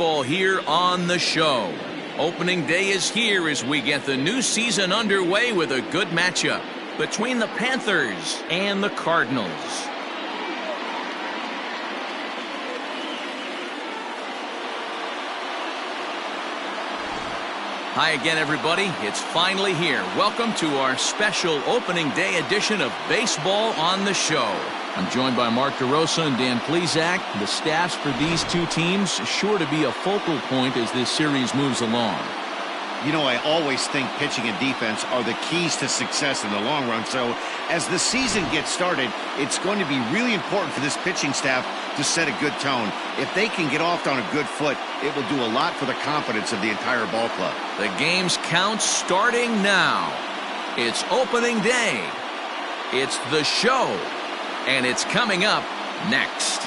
baseball here on the show. Opening day is here as we get the new season underway with a good matchup between the Panthers and the Cardinals. Hi again, everybody. It's finally here. Welcome to our special opening day edition of Baseball on the Show. I'm joined by Mark DeRosa and Dan Plesac. The staffs for these two teams sure to be a focal point as this series moves along. You know, I always think pitching and defense are the keys to success in the long run. So as the season gets started, it's going to be really important for this pitching staff to set a good tone. If they can get off on a good foot, it will do a lot for the confidence of the entire ball club. The game's count starting now. It's opening day. It's the show. And it's coming up next.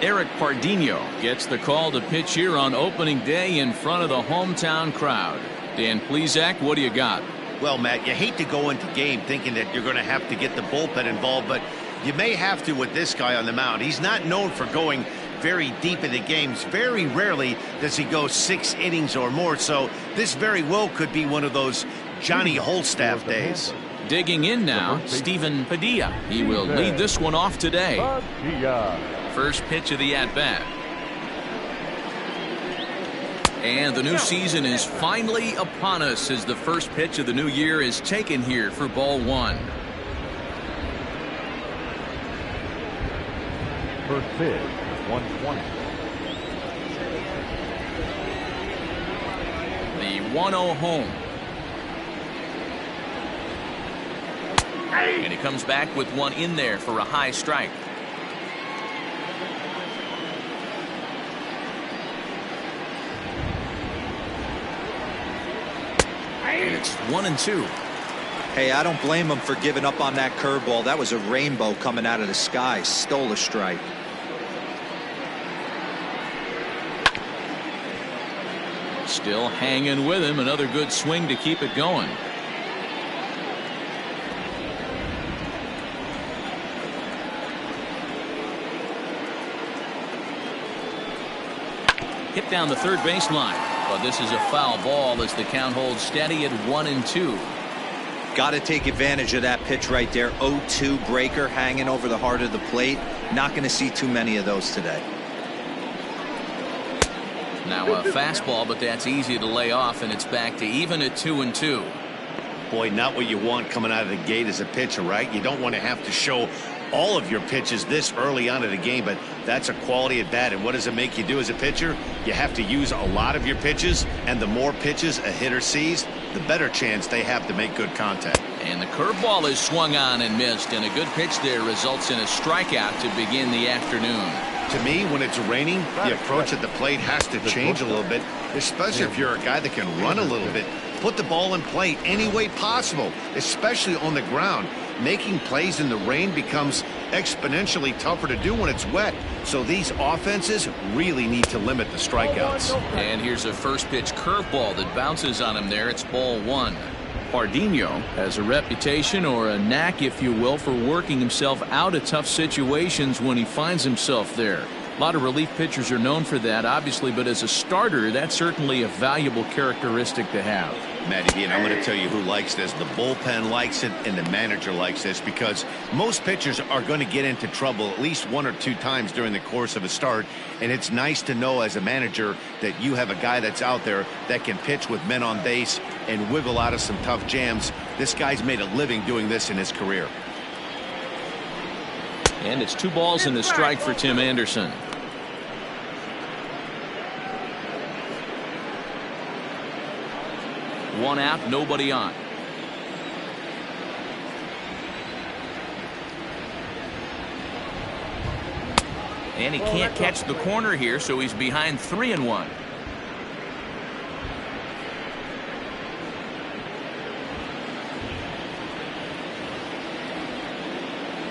Eric Pardinho gets the call to pitch here on opening day in front of the hometown crowd. Dan Plesac, what do you got? Well, Matt, you hate to go into game thinking that you're going to have to get the bullpen involved, but you may have to with this guy on the mound. He's not known for going very deep into games. Very rarely does he go 6 innings or more, so this very well could be one of those Johnny Holstaff days. Digging in now, Steven Padilla. He will lead this one off today. First pitch of the at-bat. And the new season is finally upon us as the first pitch of the new year is taken here for ball one. First pitch, 120. The 1-0 home. And he comes back with one in there for a high strike. And it's 1-2. Hey, I don't blame him for giving up on that curveball. That was a rainbow coming out of the sky. Stole a strike. Still hanging with him. Another good swing to keep it going. Hit down the third baseline. But this is a foul ball as the count holds steady at 1-2. Got to take advantage of that pitch right there. 0-2 breaker hanging over the heart of the plate. Not going to see too many of those today. Now a fastball, but that's easy to lay off, and it's back to even at 2-2. Boy, not what you want coming out of the gate as a pitcher, right? You don't want to have to show all of your pitches this early on in the game, but that's a quality at bat. And what does it make you do as a pitcher? You have to use a lot of your pitches, and the more pitches a hitter sees, the better chance they have to make good contact. And the curveball is swung on and missed, and a good pitch there results in a strikeout to begin the afternoon. To me, when it's raining, the approach at the plate has to change a little bit, especially if you're a guy that can run a little bit. Put the ball in play any way possible, especially on the ground. Making plays in the rain becomes exponentially tougher to do when it's wet. So these offenses really need to limit the strikeouts. And here's a first pitch curveball that bounces on him there. It's ball one. Pardinho has a reputation, or a knack if you will, for working himself out of tough situations when he finds himself there. A lot of relief pitchers are known for that, obviously, but as a starter, that's certainly a valuable characteristic to have. Matty, and I'm going to tell you who likes this. The bullpen likes it, and the manager likes this, because most pitchers are going to get into trouble at least 1 or 2 times during the course of a start, and it's nice to know as a manager that you have a guy that's out there that can pitch with men on base and wiggle out of some tough jams. This guy's made a living doing this in his career. And it's 2 balls and a strike for Tim Anderson. One out, nobody on. And he can't catch the corner here, so he's behind 3-1.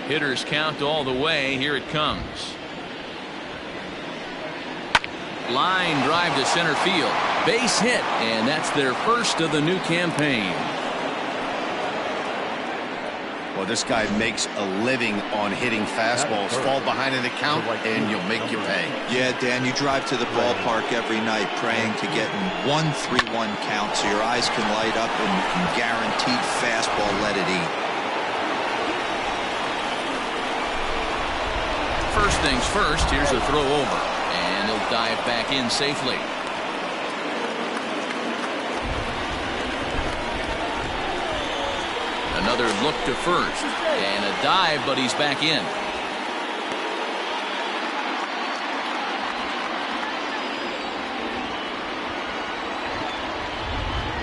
Hitters count all the way. Here it comes. Line drive to center field. Base hit, and that's their first of the new campaign. Well, this guy makes a living on hitting fastballs. Fall behind in the count, and you'll make you pay. Yeah, Dan, you drive to the ballpark every night praying to get 1-3-1 count so your eyes can light up and you can guaranteed fastball let it eat. First things first, here's a throw over, and he'll dive back in safely. Another look to first, and a dive, but he's back in.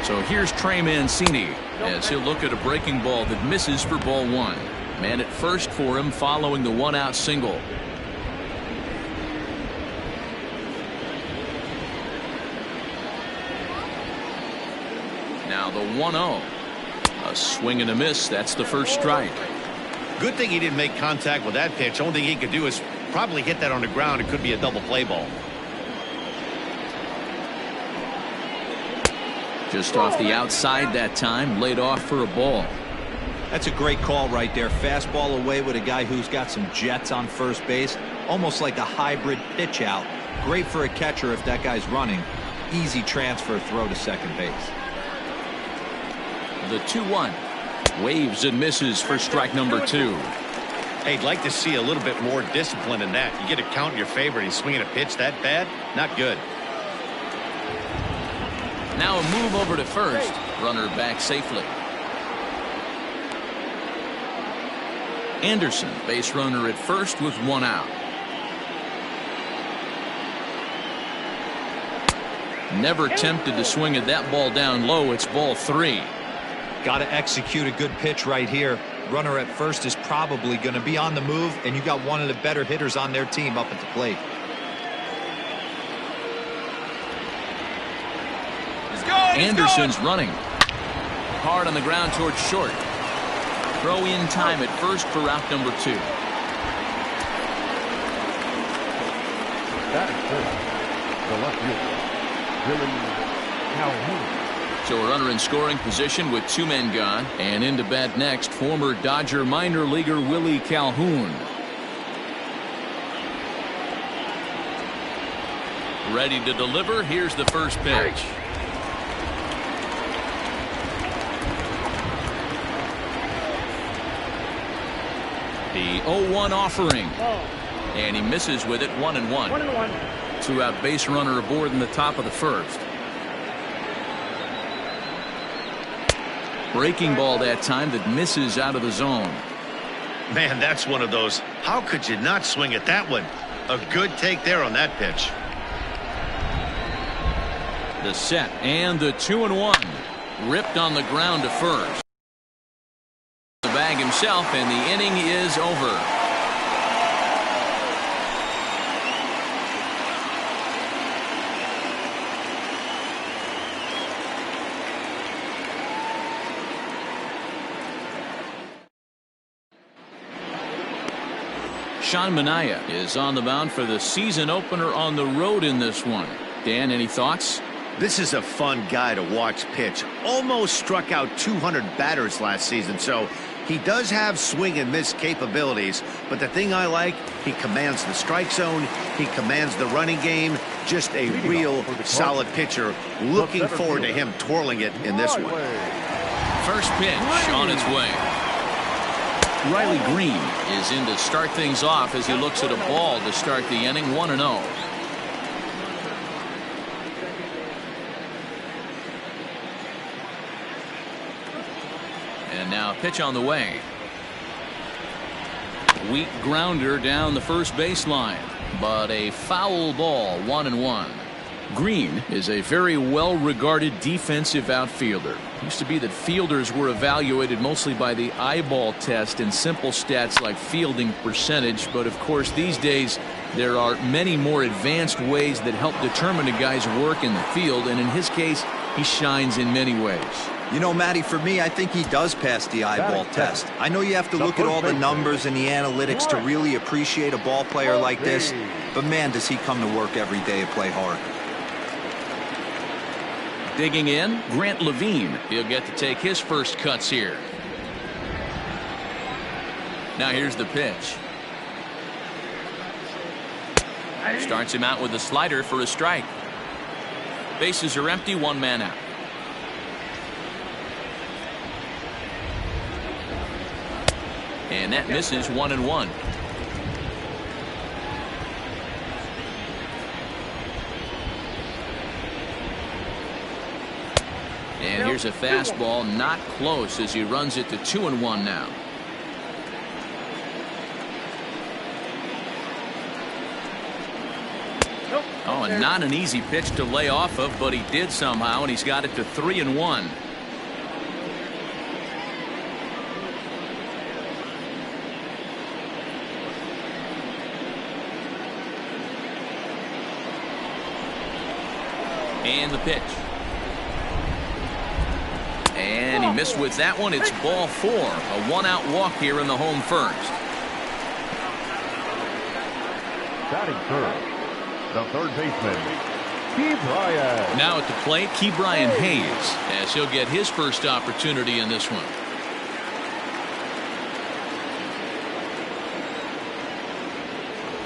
So here's Trey Mancini as he'll look at a breaking ball that misses for ball one. Man at first for him following the one-out single. Now the 1-0. A swing and a miss. That's the first strike. Good thing he didn't make contact with that pitch. Only thing he could do is probably hit that on the ground. It could be a double play ball. Just off the outside that time. Laid off for a ball. That's a great call right there. Fastball away with a guy who's got some jets on first base. Almost like a hybrid pitch out. Great for a catcher if that guy's running. Easy transfer throw to second base. The 2-1. Waves and misses for strike number 2. Hey, I'd like to see a little bit more discipline in that. You get a count in your favor and he's swinging a pitch that bad? Not good. Now a move over to first. Runner back safely. Anderson, base runner at first with one out. Never tempted to swing at that ball down low. It's ball 3. Got to execute a good pitch right here. Runner at first is probably going to be on the move, and you got one of the better hitters on their team up at the plate. Anderson's running. Hard on the ground towards short. Throw in time at first for route number 2. That is first. The left fielder, Billy Calhoun. So a runner in scoring position with 2 men gone. And in to bat next, former Dodger minor leaguer Willie Calhoun. Ready to deliver. Here's the first pitch. The 0-1 offering. And he misses with it. 1-1. 2-out base runner aboard in the top of the first. Breaking ball that time that misses out of the zone. Man, that's one of those. How could you not swing at that one? A good take there on that pitch. The set and the 2-1. Ripped on the ground to first. The bag himself, and the inning is over. Sean Manaea is on the mound for the season opener on the road in this one. Dan, any thoughts? This is a fun guy to watch pitch. Almost struck out 200 batters last season, so he does have swing and miss capabilities. But the thing I like, he commands the strike zone. He commands the running game. Just a real solid pitcher. Looking forward to him twirling it in this one. First pitch on its way. Riley Green is in to start things off as he looks at a ball to start the inning. 1-0. And now a pitch on the way. Weak grounder down the first baseline, but a foul ball. 1-1. Green is a very well-regarded defensive outfielder. It used to be that fielders were evaluated mostly by the eyeball test and simple stats like fielding percentage, but of course these days there are many more advanced ways that help determine a guy's work in the field, and in his case he shines in many ways. You know, Matty, for me, I think he does pass the eyeball test. I know you have to look at all the numbers and the analytics to really appreciate a ball player like this, but man, does he come to work every day and play hard. Digging in, Grant Levine. He'll get to take his first cuts here. Now here's the pitch. Starts him out with a slider for a strike. Bases are empty, one man out. And that misses 1-1. And here's a fastball, not close, as he runs it to 2-1 now. Oh, and not an easy pitch to lay off of, but he did somehow, and he's got it to 3-1. And the pitch. And he missed with that one. It's ball 4. A one-out walk here in the home first. Batting third, the third baseman, Ke'Bryan. Now at the plate, Ke'Bryan Hayes, as he'll get his first opportunity in this one.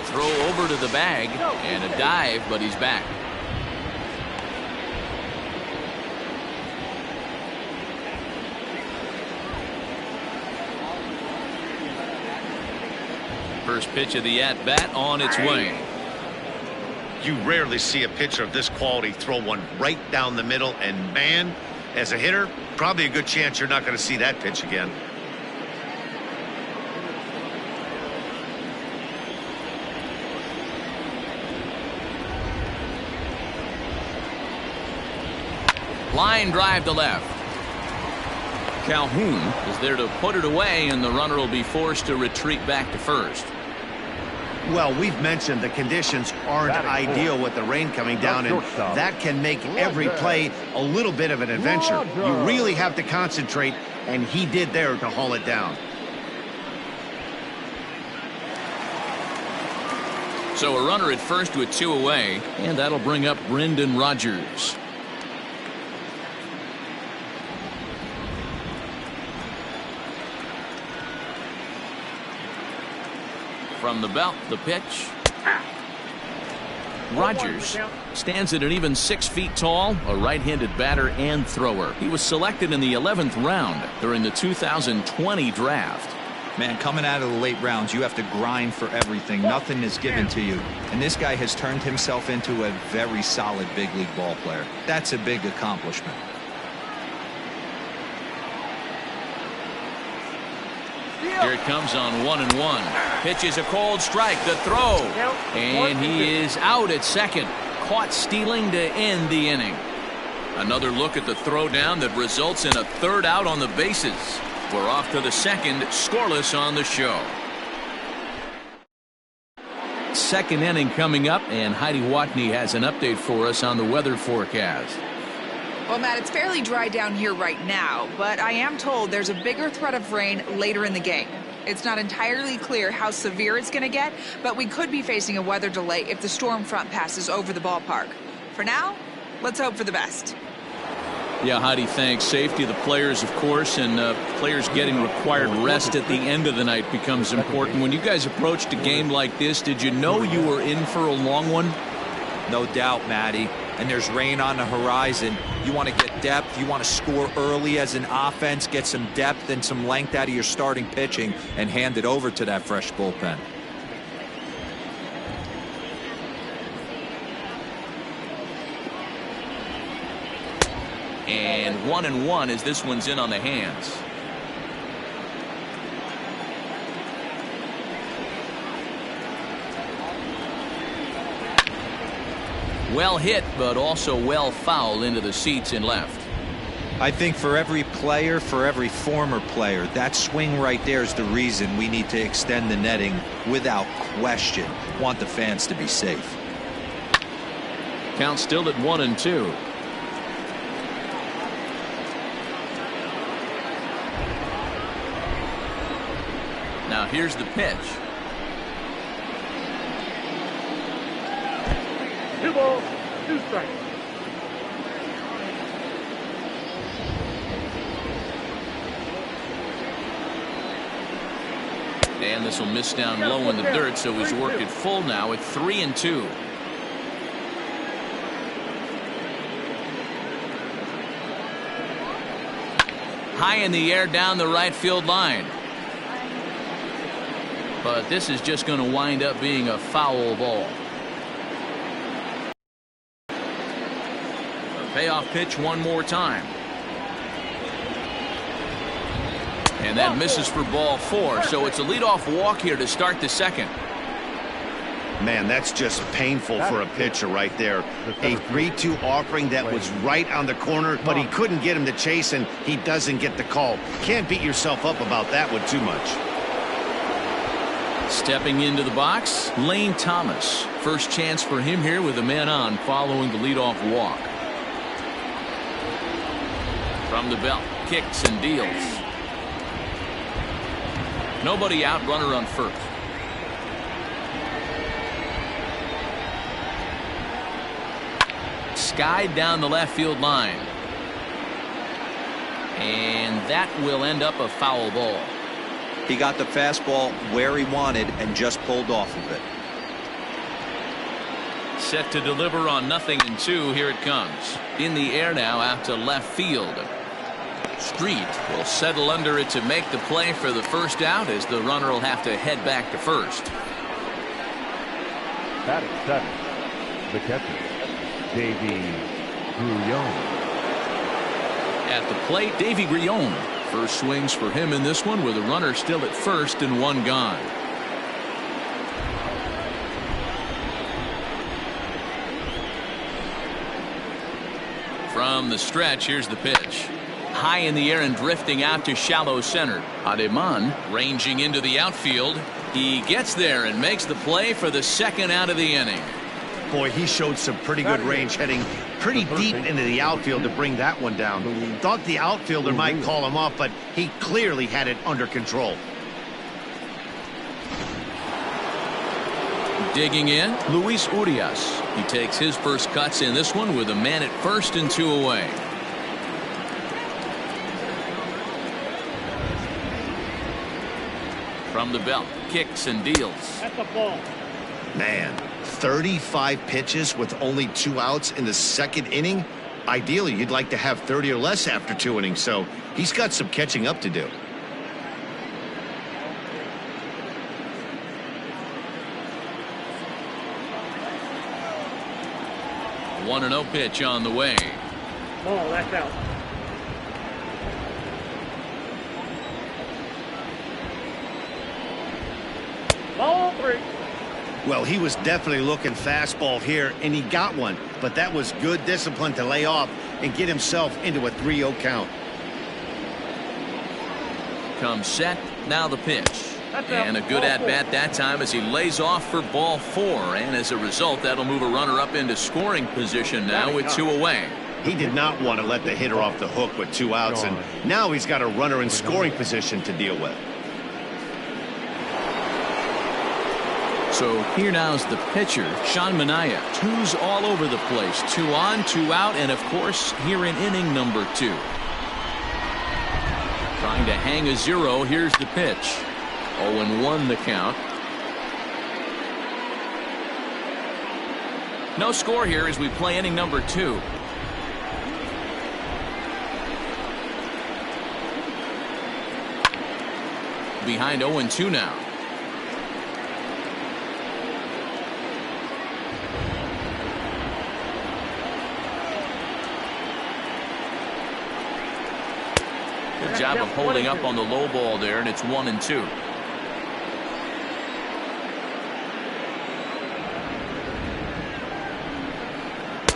Throw over to the bag, and a dive, but he's back. First pitch of the at-bat on its way. You rarely see a pitcher of this quality throw one right down the middle, and man, as a hitter, probably a good chance you're not going to see that pitch again. Line drive to left. Calhoun is there to put it away, and the runner will be forced to retreat back to first. Well, we've mentioned the conditions aren't ideal with the rain coming down, and that can make every play a little bit of an adventure. You really have to concentrate, and he did there to haul it down. So a runner at first with 2 away, and that'll bring up Brendan Rodgers. From the belt, the pitch. Rodgers stands at an even 6 feet tall, a right-handed batter and thrower. He was selected in the 11th round during the 2020 draft. Man, coming out of the late rounds, you have to grind for everything. Nothing is given to you. And this guy has turned himself into a very solid big league ball player. That's a big accomplishment. Here it comes on 1-1. Pitch is a cold strike. The throw. And he is out at second. Caught stealing to end the inning. Another look at the throw down that results in a third out on the bases. We're off to the second, scoreless on the show. Second inning coming up, and Heidi Watney has an update for us on the weather forecast. Well, Matt, it's fairly dry down here right now, but I am told there's a bigger threat of rain later in the game. It's not entirely clear how severe it's going to get, but we could be facing a weather delay if the storm front passes over the ballpark. For now, let's hope for the best. Yeah, Heidi, thanks. Safety of the players, of course, and players getting required rest at the end of the night becomes important. When you guys approached a game like this, did you know you were in for a long one? No doubt, Matty. And there's rain on the horizon. You want to get depth. You want to score early as an offense, get some depth and some length out of your starting pitching, and hand it over to that fresh bullpen. And 1-1 as this one's in on the hands. Well hit, but also well fouled into the seats and left. I think for every player, for every former player, that swing right there is the reason we need to extend the netting without question. Want the fans to be safe. Count still at 1-2. Now here's the pitch. 2 balls, 2 strikes. And this will miss down low in the dirt, so he's worked it full now at 3-2. High in the air down the right field line. But this is just going to wind up being a foul ball. A payoff pitch one more time. And that misses for ball 4, so it's a leadoff walk here to start the second. Man, that's just painful for a pitcher right there. A 3-2 offering that was right on the corner, but he couldn't get him to chase, and he doesn't get the call. Can't beat yourself up about that one too much. Stepping into the box, Lane Thomas. First chance for him here with a man on following the leadoff walk. From the belt, kicks and deals. Nobody out, runner on first. Skied down the left field line. And that will end up a foul ball. He got the fastball where he wanted and just pulled off of it. Set to deliver on 0-2. Here it comes. In the air now out to left field. Street will settle under it to make the play for the first out, as the runner will have to head back to first. Batting 7, the catcher, Davy Grillon. At the plate, Davy Grillon. First swings for him in this one, with a runner still at first and one gone. From the stretch, here's the pitch. High in the air and drifting out to shallow center. Ademan ranging into the outfield. He gets there and makes the play for the second out of the inning. Boy, he showed some pretty good range, heading pretty deep into the outfield to bring that one down. Thought the outfielder might call him off, but he clearly had it under control. Digging in, Luis Urias. He takes his first cuts in this one with a man at first and 2 away. From the belt, kicks and deals. That's a ball. Man, 35 pitches with only 2 outs in the second inning. Ideally, you'd like to have 30 or less after 2 innings, so he's got some catching up to do. 1-0 pitch on the way. Ball, that's out. Ball 3. Well, he was definitely looking fastball here, and he got one. But that was good discipline to lay off and get himself into a 3-0 count. Comes set, now the pitch. And a good at-bat that time as he lays off for ball 4. And as a result, that'll move a runner up into scoring position now with 2 away. He did not want to let the hitter off the hook with 2 outs, and now he's got a runner in scoring position to deal with. So here now's the pitcher, Sean Manaea. 2's all over the place. 2 on, 2 out, and of course here in inning number 2. Trying to hang a 0. Here's the pitch. 0-1 the count. No score here as we play inning number 2. Behind 0-2 now. Good job of holding up on the low ball there, and it's 1-2.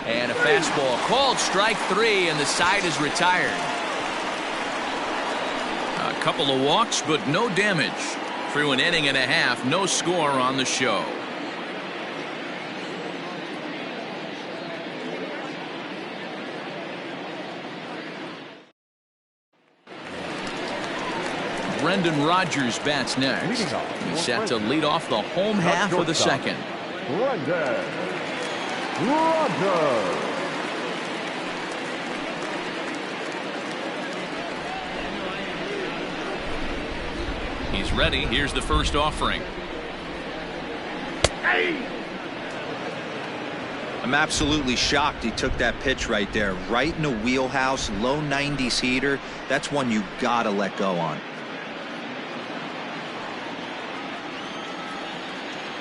And a fastball called strike 3, and the side is retired. A couple of walks, but no damage. Through an inning and a half, no score on the show. Brendan Rodgers bats next. He's set to lead off the home half of the second. Brendan Rodgers. He's ready. Here's the first offering. I'm absolutely shocked he took that pitch right there. Right in the wheelhouse, low 90s heater. That's one you gotta let go on.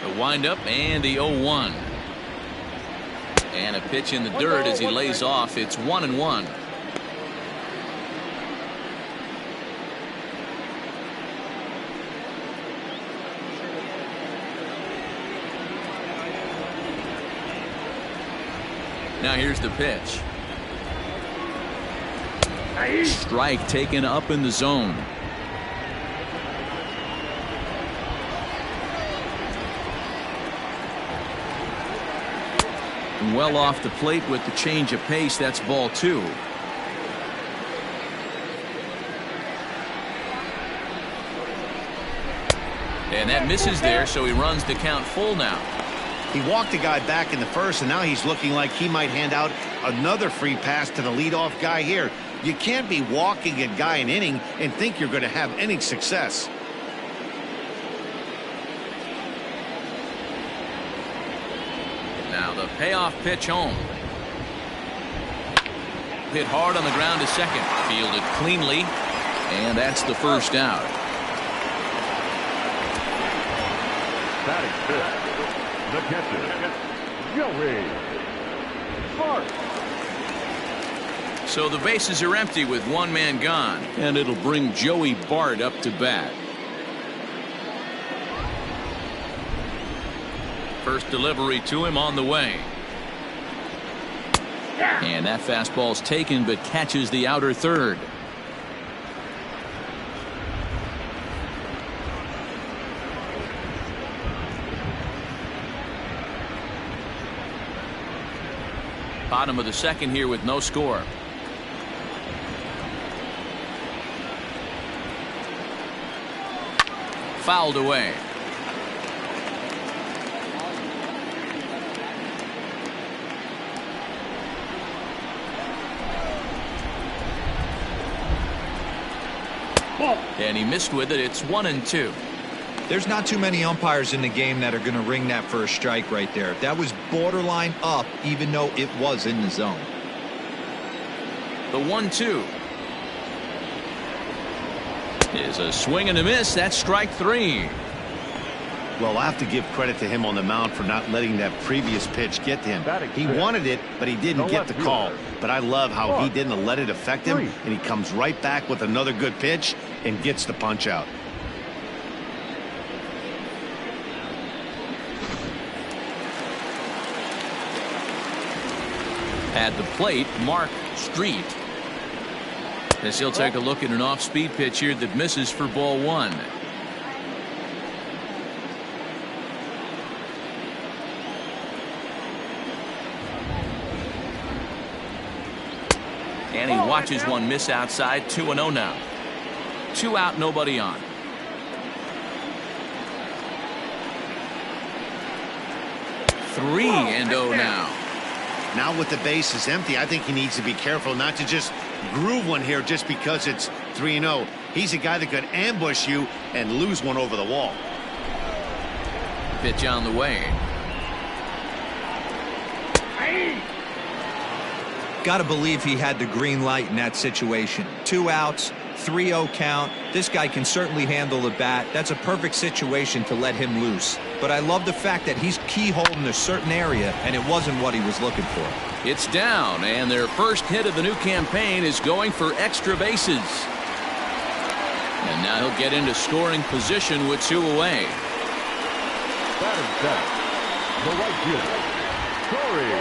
The windup and the 0-1. And a pitch in the dirt as he lays off. It's 1-1. Now here's the pitch. Strike taken up in the zone. Well off the plate with the change of pace. That's ball 2. And that misses there, so he runs the count full now. He walked a guy back in the first, and now he's looking like he might hand out another free pass to the leadoff guy here. You can't be walking a guy an inning and think you're going to have any success. Now the payoff pitch home. Hit hard on the ground to second. Fielded cleanly. And that's the first out. Batting fifth, the catcher, Joey Bart. So the bases are empty with one man gone. And it'll bring Joey Bart up to bat. First delivery to him on the way. And that fastball's taken but catches the outer third. Bottom of the second here with no score. Fouled away. And he missed with it. It's 1-2. There's not too many umpires in the game that are going to ring that for a strike right there. That was borderline up, even though it was in the zone. The 1-2 is a swing and a miss. That's strike 3. Well, I have to give credit to him on the mound for not letting that previous pitch get to him. He wanted it, but he didn't get the call. But I love how he didn't let it affect him, and he comes right back with another good pitch and gets the punch out. At the plate, Mark Street. As he'll take a look at an off-speed pitch here that misses for ball 1. And he watches one miss outside. 2-0 now. 2 out, nobody on. Three and 0 now. Now with the bases empty, I think he needs to be careful not to just groove one here just because it's 3-0. He's a guy that could ambush you and lose one over the wall. Pitch on the way. Got to believe he had the green light in that situation. 2 outs, 3-0 count. This guy can certainly handle the bat. That's a perfect situation to let him loose. But I love the fact that he's keyholed in a certain area, and it wasn't what he was looking for. It's down, and their first hit of the new campaign is going for extra bases. And now he'll get into scoring position with 2 away. Batting center, the right fielder, Corey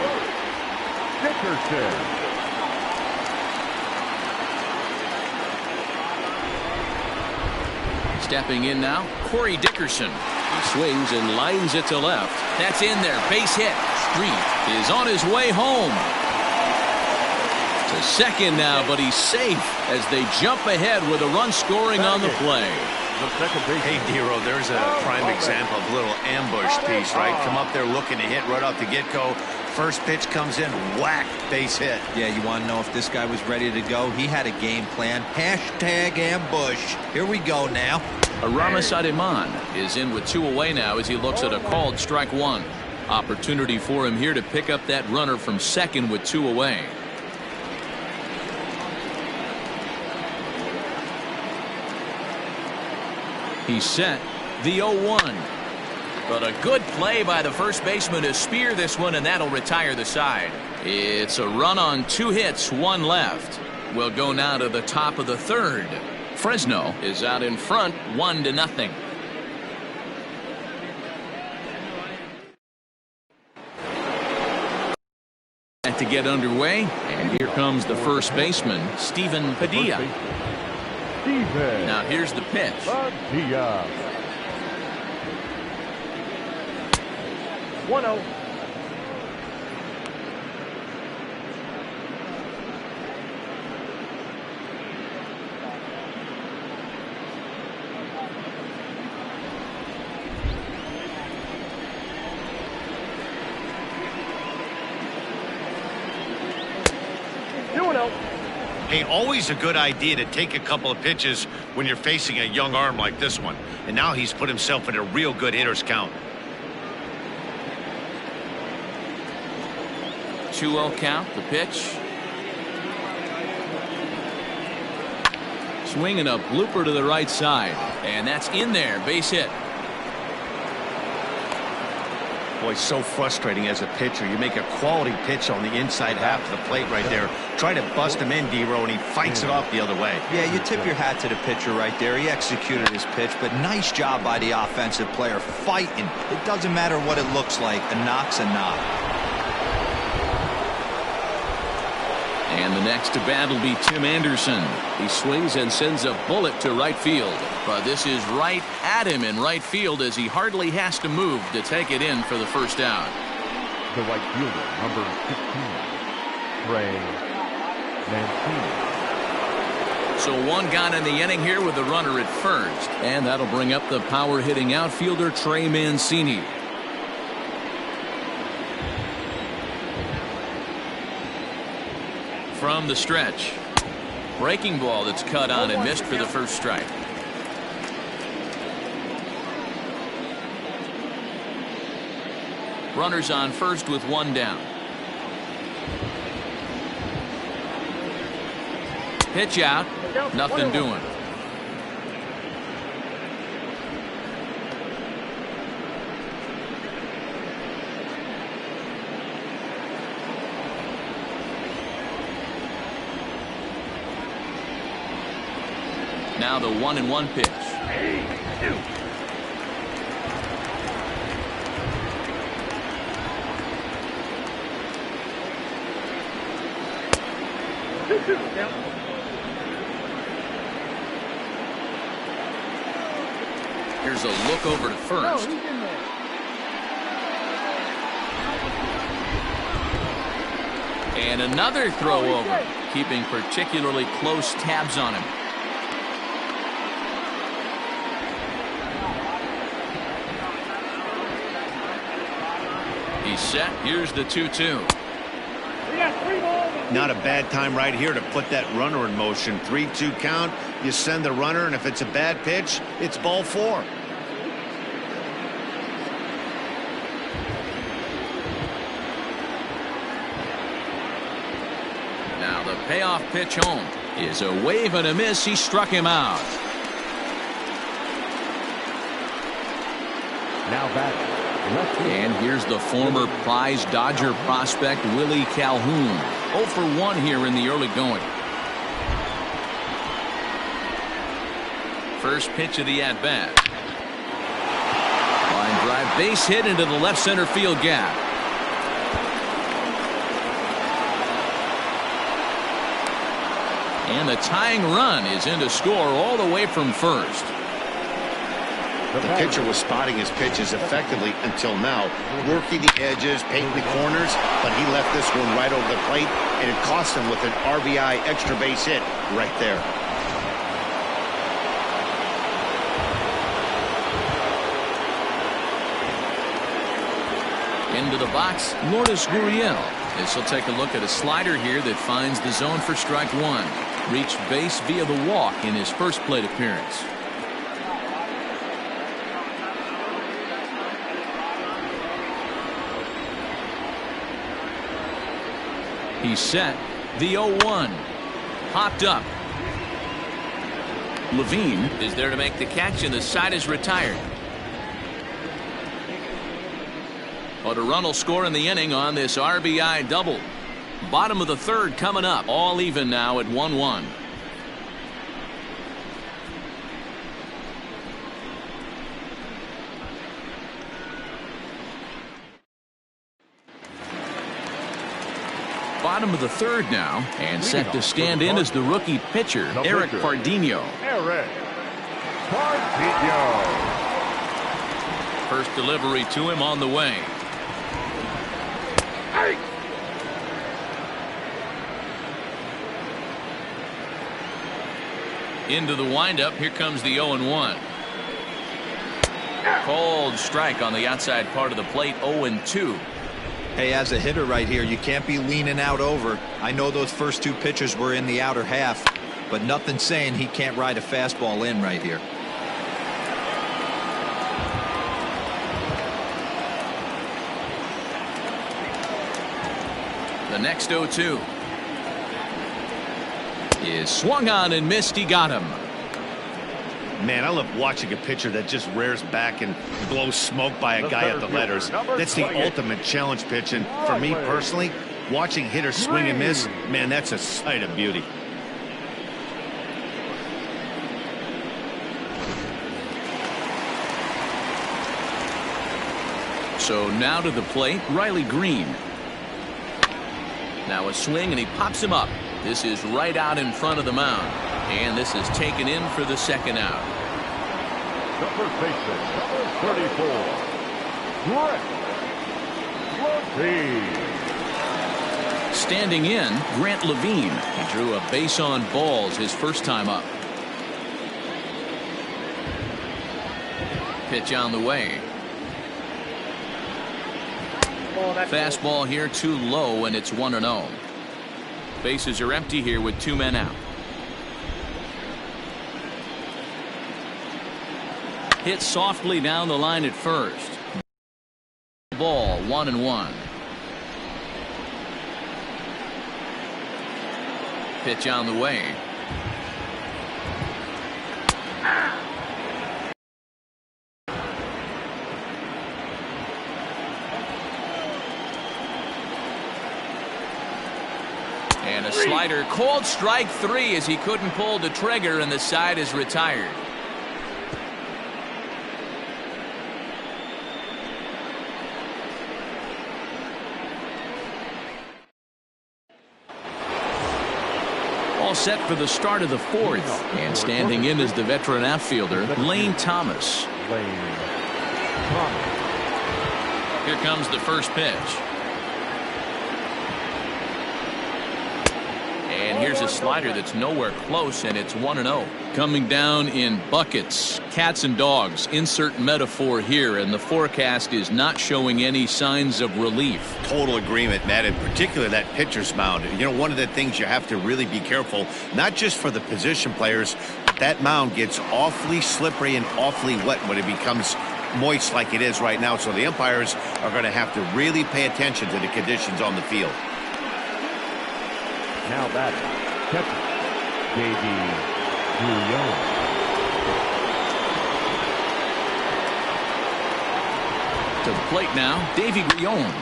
Dickerson. Stepping in now, Corey Dickerson. He swings and lines it to left. That's in there. Base hit. Street is on his way home. To second now, but he's safe as they jump ahead with a run scoring on the play. Hey, Dero, there's a prime example of a little ambush piece, right? Come up there looking to hit right off the get-go. First pitch comes in, whack, base hit. Yeah, you want to know if this guy was ready to go? He had a game plan. Hashtag ambush. Here we go now. Rrpl is in with 2 away now as he looks at a called strike 1. Opportunity for him here to pick up that runner from second with 2 away. He's set. The 0-1. But a good play by the first baseman to spear this one, and that'll retire the side. It's a run on 2 hits, 1 left. We'll go now to the top of the 3rd. Fresno is out in front, 1-0. To get underway, and here comes the first baseman, Steven Padilla. Now here's the pitch. 1-0. Hey, always a good idea to take a couple of pitches when you're facing a young arm like this one. And now he's put himself in a real good hitter's count. 2-0 count, the pitch. Swinging a blooper to the right side. And that's in there, base hit. Boy, so frustrating as a pitcher. You make a quality pitch on the inside half of the plate right there. Try to bust him in, Dero, and he fights it off the other way. Yeah, you tip your hat to the pitcher right there. He executed his pitch, but nice job by the offensive player fighting. It doesn't matter what it looks like. A knock's a knock. And the next to bat will be Tim Anderson. He swings and sends a bullet to right field. But this is right at him in right field as he hardly has to move to take it in for the first out. The right fielder, number 15, Trey Mancini. So 1 gone in the inning here with the runner at first. And that'll bring up the power-hitting outfielder Trey Mancini. From the stretch. Breaking ball that's cut on and missed for the first strike. Runners on first with 1 down. Pitch out. Nothing doing. Now the 1-1 pitch. Here's a look over to first. And another throw over, keeping particularly close tabs on him. He's set. Here's the 2-2. Not a bad time right here to put that runner in motion. 3-2 count. You send the runner, and if it's a bad pitch, it's ball 4. Now the payoff pitch home is a wave and a miss. He struck him out. Now batting. And here's the former prize Dodger prospect Willie Calhoun. 0 for 1 here in the early going. First pitch of the at-bat. Line drive, base hit into the left center field gap. And the tying run is in to score all the way from first. The pitcher was spotting his pitches effectively until now, working the edges, painting the corners, but he left this one right over the plate, and it cost him with an RBI extra base hit right there. Into the box, Lourdes Gurriel. This will take a look at a slider here that finds the zone for strike one. Reached base via the walk in his first plate appearance. He's set. The 0-1. Popped up. Levine is there to make the catch, and the side is retired. But a run will score in the inning on this RBI double. Bottom of the third coming up. All even now at 1-1. Bottom of the third now, and set to stand in as the rookie pitcher, Rrpl. Rrpl. First delivery to him on the way. Into the windup. Here comes the 0-1. Cold strike on the outside part of the plate. 0-2. Hey, as a hitter right here, you can't be leaning out over. I know those first two pitches were in the outer half, but nothing saying he can't ride a fastball in right here. The next 0-2 is swung on and missed. He got him. Man, I love watching a pitcher that just rears back and blows smoke by a guy at the letters. That's the ultimate challenge pitch, and for me personally, watching hitters swing and miss, man, that's a sight of beauty. So now to the plate, Riley Green. Now a swing, and he pops him up. This is right out in front of the mound. And this is taken in for the second out. The first baseman, number 34, Levine. Standing in, Grant Levine. He drew a base on balls his first time up. Pitch on the way. Fastball here too low, and it's 1-0. Bases are empty here with 2 men out. Hit softly down the line at first. Ball 1-1. Pitch on the way. And a slider, called strike 3 as he couldn't pull the trigger, and the side is retired. All set for the start of the fourth, and standing in is the veteran outfielder, Lane Thomas. Here comes the first pitch. And here's a slider that's nowhere close, and it's 1-0. Coming down in buckets, cats and dogs, insert metaphor here, and the forecast is not showing any signs of relief. Total agreement, Matt, in particular that pitcher's mound. You know, one of the things you have to really be careful, not just for the position players, but that mound gets awfully slippery and awfully wet when it becomes moist like it is right now. So the umpires are going to have to really pay attention to the conditions on the field. Now batting, catcher, Davey Guillon. To the plate now, Davey Guillon.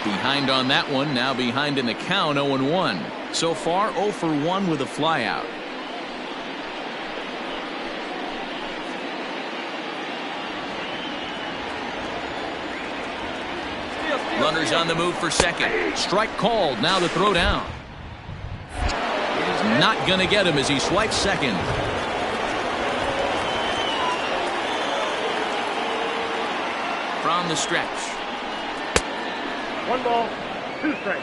Behind on that one, now behind in the count, 0-1. So far, 0 for 1 with a flyout. Runners on the move for second. Strike called. Now the throw down. Is not going to get him as he swipes second. on the stretch. 1 ball, 2 strikes.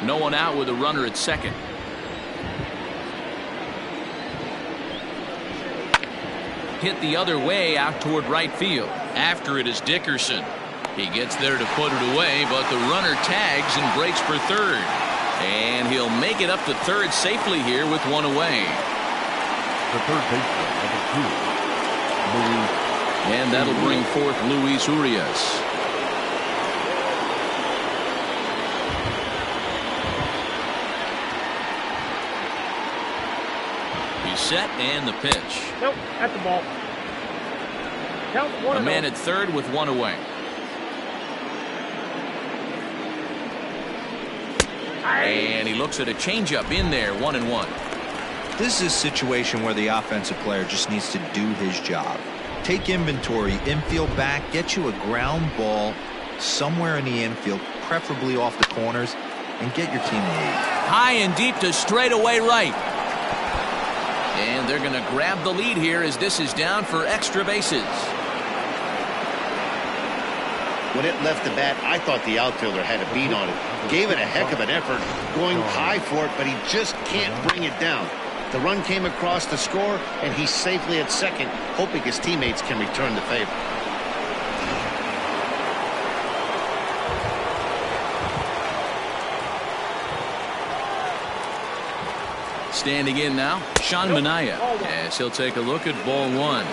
No one out with a runner at second. Hit the other way out toward right field. After it is Dickerson. He gets there to put it away, but the runner tags and breaks for third. And he'll make it up to third safely here with one away. The third baseman, number 2, Luis. And that'll bring forth Luis Urias. Set and the pitch. Nope, at the ball. Count 1. A man at third with one away. And he looks at a changeup in there, 1-1. This is a situation where the offensive player just needs to do his job. Take inventory, infield back, get you a ground ball somewhere in the infield, preferably off the corners, and get your team a lead. High and deep to straightaway right. And they're going to grab the lead here as this is down for extra bases. When it left the bat, I thought the outfielder had a beat on it. Gave it a heck of an effort, going high for it, but he just can't bring it down. The run came across to score, and he's safely at second, hoping his teammates can return the favor. Standing in now, Sean Manaea, as he'll take a look at ball 1.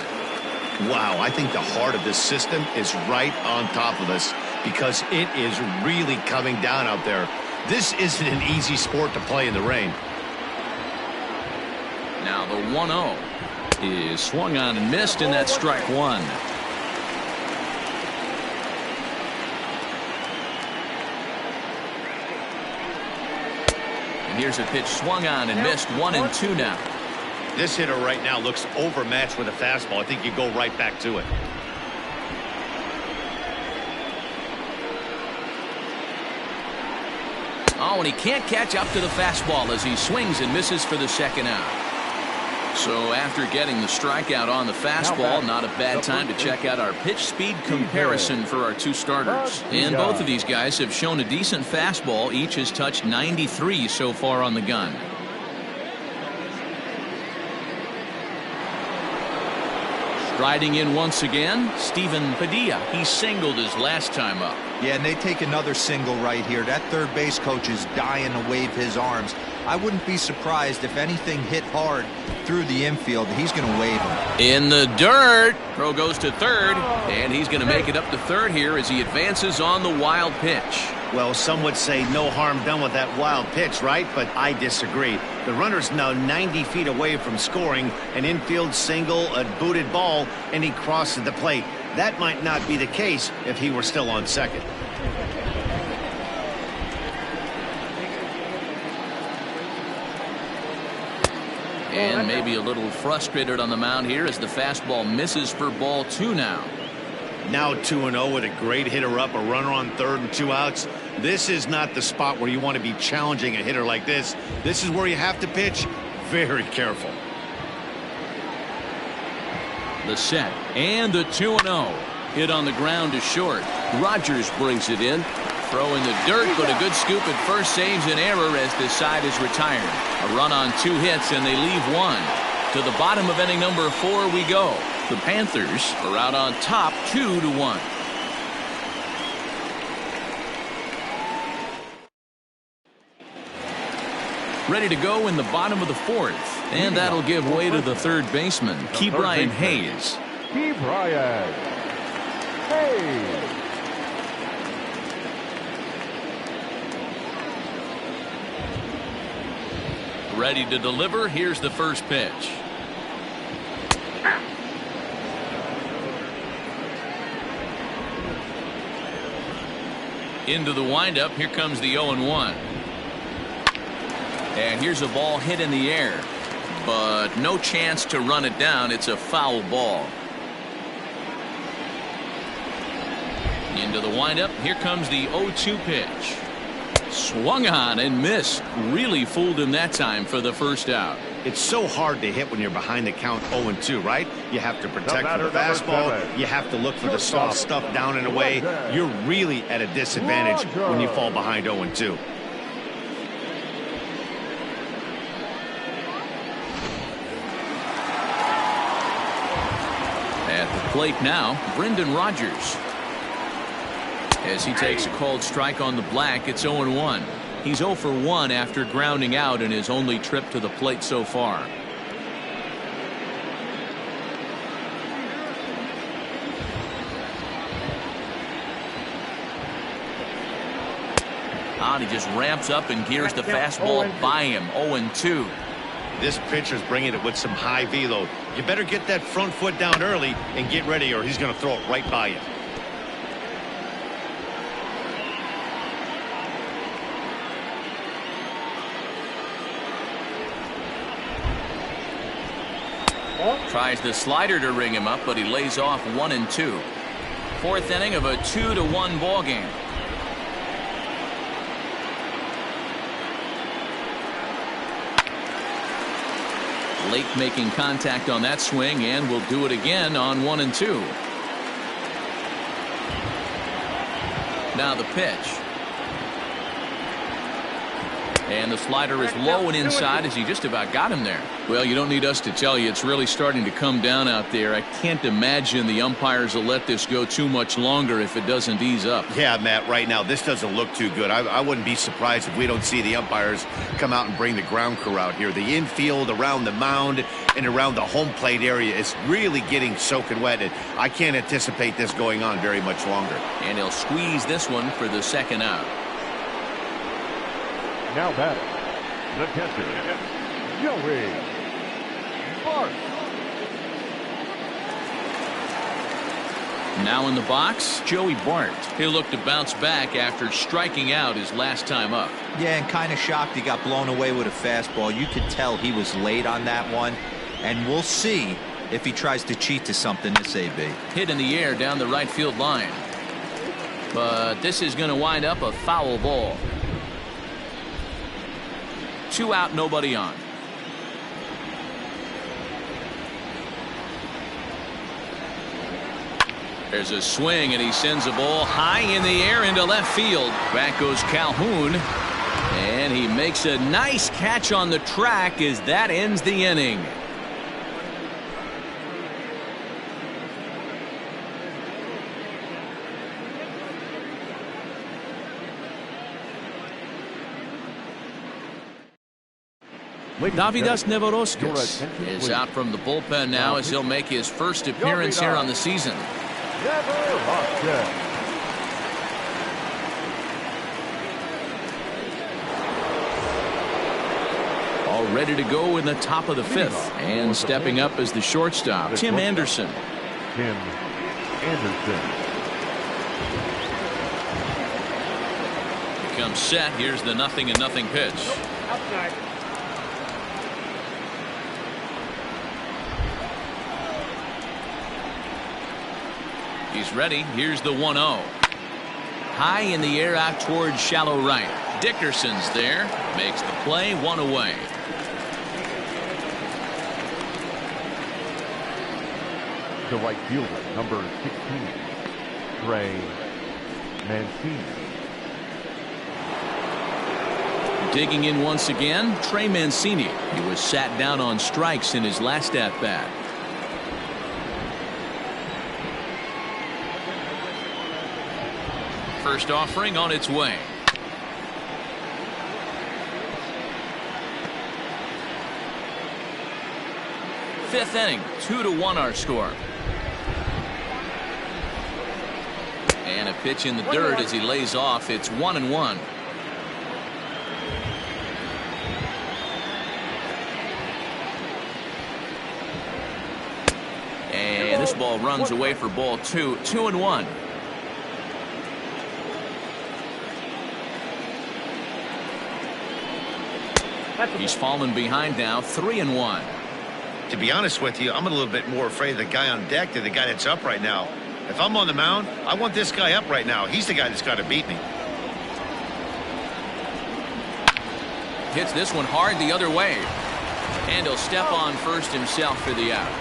Wow, I think the heart of this system is right on top of us because it is really coming down out there. This isn't an easy sport to play in the rain. Now the 1-0 is swung on and missed, and that's strike 1. Here's a pitch swung on and missed, 1-2 now. This hitter right now looks overmatched with a fastball. I think you go right back to it. Oh, and he can't catch up to the fastball as he swings and misses for the second out. So after getting the strikeout on the fastball, not a bad time to check out our pitch speed comparison for our two starters. And both of these guys have shown a decent fastball. Each has touched 93 so far on the gun. Striding in once again, Steven Padilla. He singled his last time up. Yeah, and they take another single right here. That third base coach is dying to wave his arms. I wouldn't be surprised if anything hit hard through the infield. He's going to wave him. In the dirt. Throw goes to third, and he's going to make it up to third here as he advances on the wild pitch. Well, some would say no harm done with that wild pitch, right? But I disagree. The runner's now 90 feet away from scoring. An infield single, a booted ball, and he crosses the plate. That might not be the case if he were still on second. And maybe a little frustrated on the mound here as the fastball misses for ball 2 now. Now 2-0 with a great hitter up, a runner on third and 2 outs. This is not the spot where you want to be challenging a hitter like this. This is where you have to pitch very careful. The set and the 2-0. Hit on the ground is short. Rogers brings it in. Throw in the dirt, but a good scoop at first saves an error as this side is retired. A run on 2 hits, and they leave 1. To the bottom of inning number 4 we go. The Panthers are out on top 2-1. Ready to go in the bottom of the 4th. And that'll give way to the third baseman, Ke'Bryan Hayes. Ke'Bryan Hayes. Ready to deliver. Here's the first pitch. Into the windup. Here comes the 0-1. And here's a ball hit in the air. but no chance to run it down. It's a foul ball. Into the windup. Here comes the 0-2 pitch. Swung on and missed. Really fooled him that time for the first out. It's so hard to hit when you're behind the count 0-2, right? You have to protect for the fastball. You have to look for the soft stuff down and away. You're really at a disadvantage when you fall behind 0-2. At the plate now, Brendan Rodgers. As he takes a called strike on the black, it's 0-1. He's 0 for 1 after grounding out in his only trip to the plate so far. He just ramps up and gears the fastball by him. 0-2. This pitcher's bringing it with some high velo. You better get that front foot down early and get ready, or he's going to throw it right by you. Tries the slider to ring him up, but he lays off 1-2. Fourth inning of a 2-1 ball game. Lake making contact on that swing, and will do it again on 1-2. Now the pitch. And the slider is low and inside as he just about got him there. Well, you don't need us to tell you, it's really starting to come down out there. I can't imagine the umpires will let this go too much longer if it doesn't ease up. Yeah, Matt, right now this doesn't look too good. I wouldn't be surprised if we don't see the umpires come out and bring the ground crew out here. The infield around the mound and around the home plate area is really getting soaking wet, and I can't anticipate this going on very much longer. And he'll squeeze this one for the second out. Now batting, the catcher, Joey Bart. Now in the box, Joey Bart. He'll look to bounce back after striking out his last time up. Yeah, and kind of shocked he got blown away with a fastball. You could tell he was late on that one, and we'll see if he tries to cheat to something this AB. Hit in the air down the right field line. But this is going to wind up a foul ball. 2 out, nobody on. There's a swing, and he sends a ball high in the air into left field. Back goes Calhoun, and he makes a nice catch on the track as that ends the inning. Davidas Nevoroskis is out from the bullpen now as he'll make his first appearance here on the season. All ready to go in the top of the 5th. And stepping up as the shortstop, Tim Anderson. Becomes set. Here's the 0-0 pitch. Outside. He's ready. Here's the 1-0. High in the air out towards shallow right. Dickerson's there. Makes the play. 1 away. The right fielder, number 16, Trey Mancini. Digging in once again, Trey Mancini. He was sat down on strikes in his last at-bat. First offering on its way. Fifth inning, 2-1 our score. And a pitch in the dirt as he lays off. It's 1-1. And this ball runs away for ball 2. 2-1. He's fallen behind now, 3-1. To be honest with you, I'm a little bit more afraid of the guy on deck than the guy that's up right now. If I'm on the mound, I want this guy up right now. He's the guy that's got to beat me. Hits this one hard the other way. And he'll step on first himself for the out.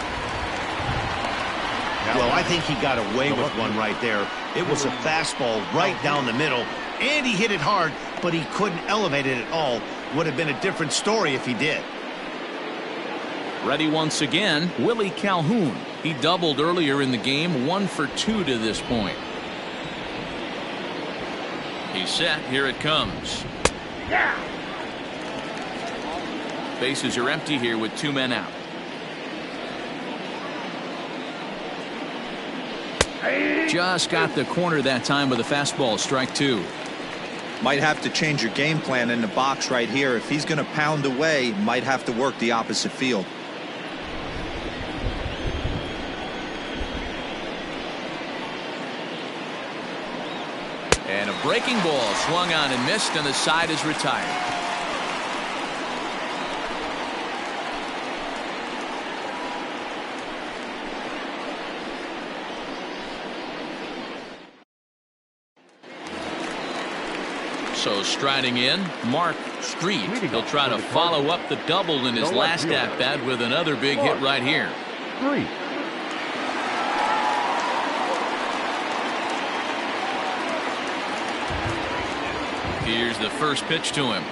Well, I think he got away with one right there. It was a fastball right down the middle, and he hit it hard, but he couldn't elevate it at all. Would have been a different story if he did. Ready once again, Willie Calhoun. He doubled earlier in the game, 1 for 2 to this point. He's set. Here it comes. Yeah. Bases are empty here with 2 men out. Just got the corner that time with a fastball, strike 2. Might have to change your game plan in the box right here. If he's going to pound away, might have to work the opposite field. And a breaking ball swung on and missed, and the side is retired. So striding in, Mark Street. He'll try to follow up the double in his last at-bat with another big hit right here. 3. Here's the first pitch to him.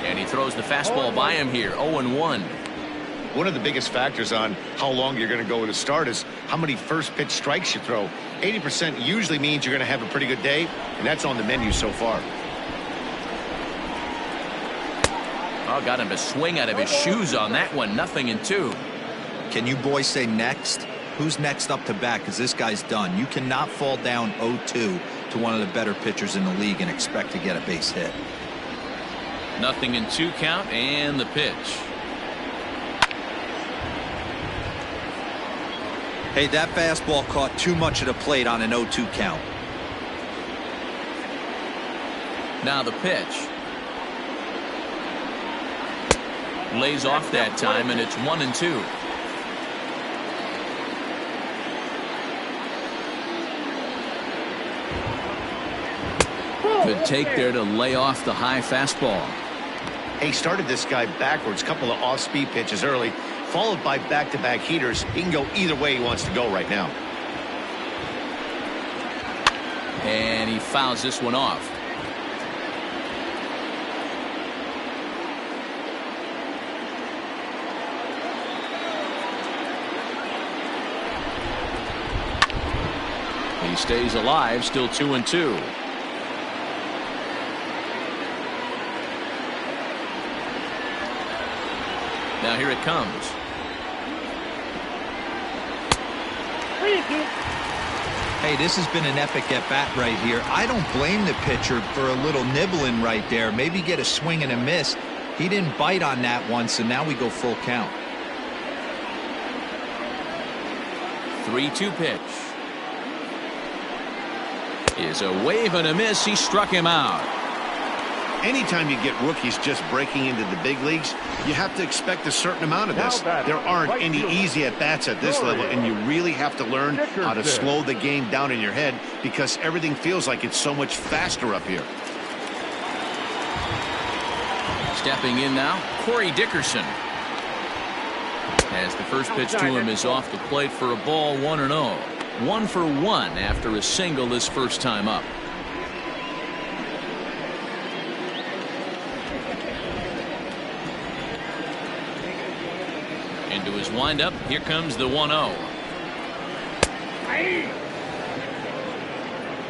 And he throws the fastball by him here, 0-1. One of the biggest factors on how long you're going to go with a start is how many first pitch strikes you throw. 80% usually means you're going to have a pretty good day, and that's on the menu so far. Oh, got him to swing out of his shoes on that one. 0-2. Can you boys say next? Who's next up to bat? Because this guy's done. You cannot fall down 0-2 to one of the better pitchers in the league and expect to get a base hit. 0-2 count, and the pitch. Hey, that fastball caught too much of the plate on an 0-2 count. Now the pitch. Lays off that time, and it's 1-2. Good take there to lay off the high fastball. He started this guy backwards, couple of off-speed pitches early, followed by back-to-back heaters. He can go either way he wants to go right now. And he fouls this one off. He stays alive, still 2-2. Now here it comes. Hey, this has been an epic at-bat right here. I don't blame the pitcher for a little nibbling right there. Maybe get a swing and a miss. He didn't bite on that one, so now we go full count. 3-2 pitch. Is a wave and a miss. He struck him out. Anytime you get rookies just breaking into the big leagues, you have to expect a certain amount of this. There aren't any easy at-bats at this level, and you really have to learn how to slow the game down in your head because everything feels like it's so much faster up here. Stepping in now, Corey Dickerson. As the first pitch to him is off the plate for a ball, 1-0. 1 for 1 after a single his first time up. Into his windup, here comes the 1-0. I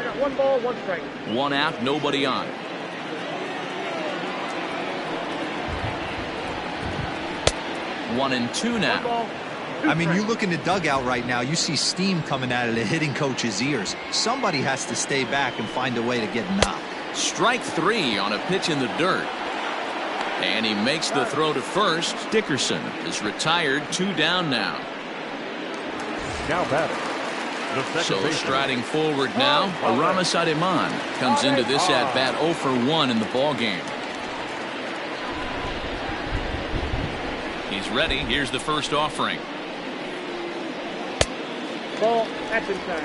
got 1 ball, 1 strike. 1 out, nobody on. One and two now. I mean, you look in the dugout right now, you see steam coming out of the hitting coach's ears. Somebody has to stay back and find a way to get knocked. Strike 3 on a pitch in the dirt. And he makes the throw to first. Dickerson is retired, 2 down now. Now batting. So striding forward now, Aramis Ademan comes into this at-bat 0 for 1 in the ballgame. He's ready. Here's the first offering. Ball, that's inside.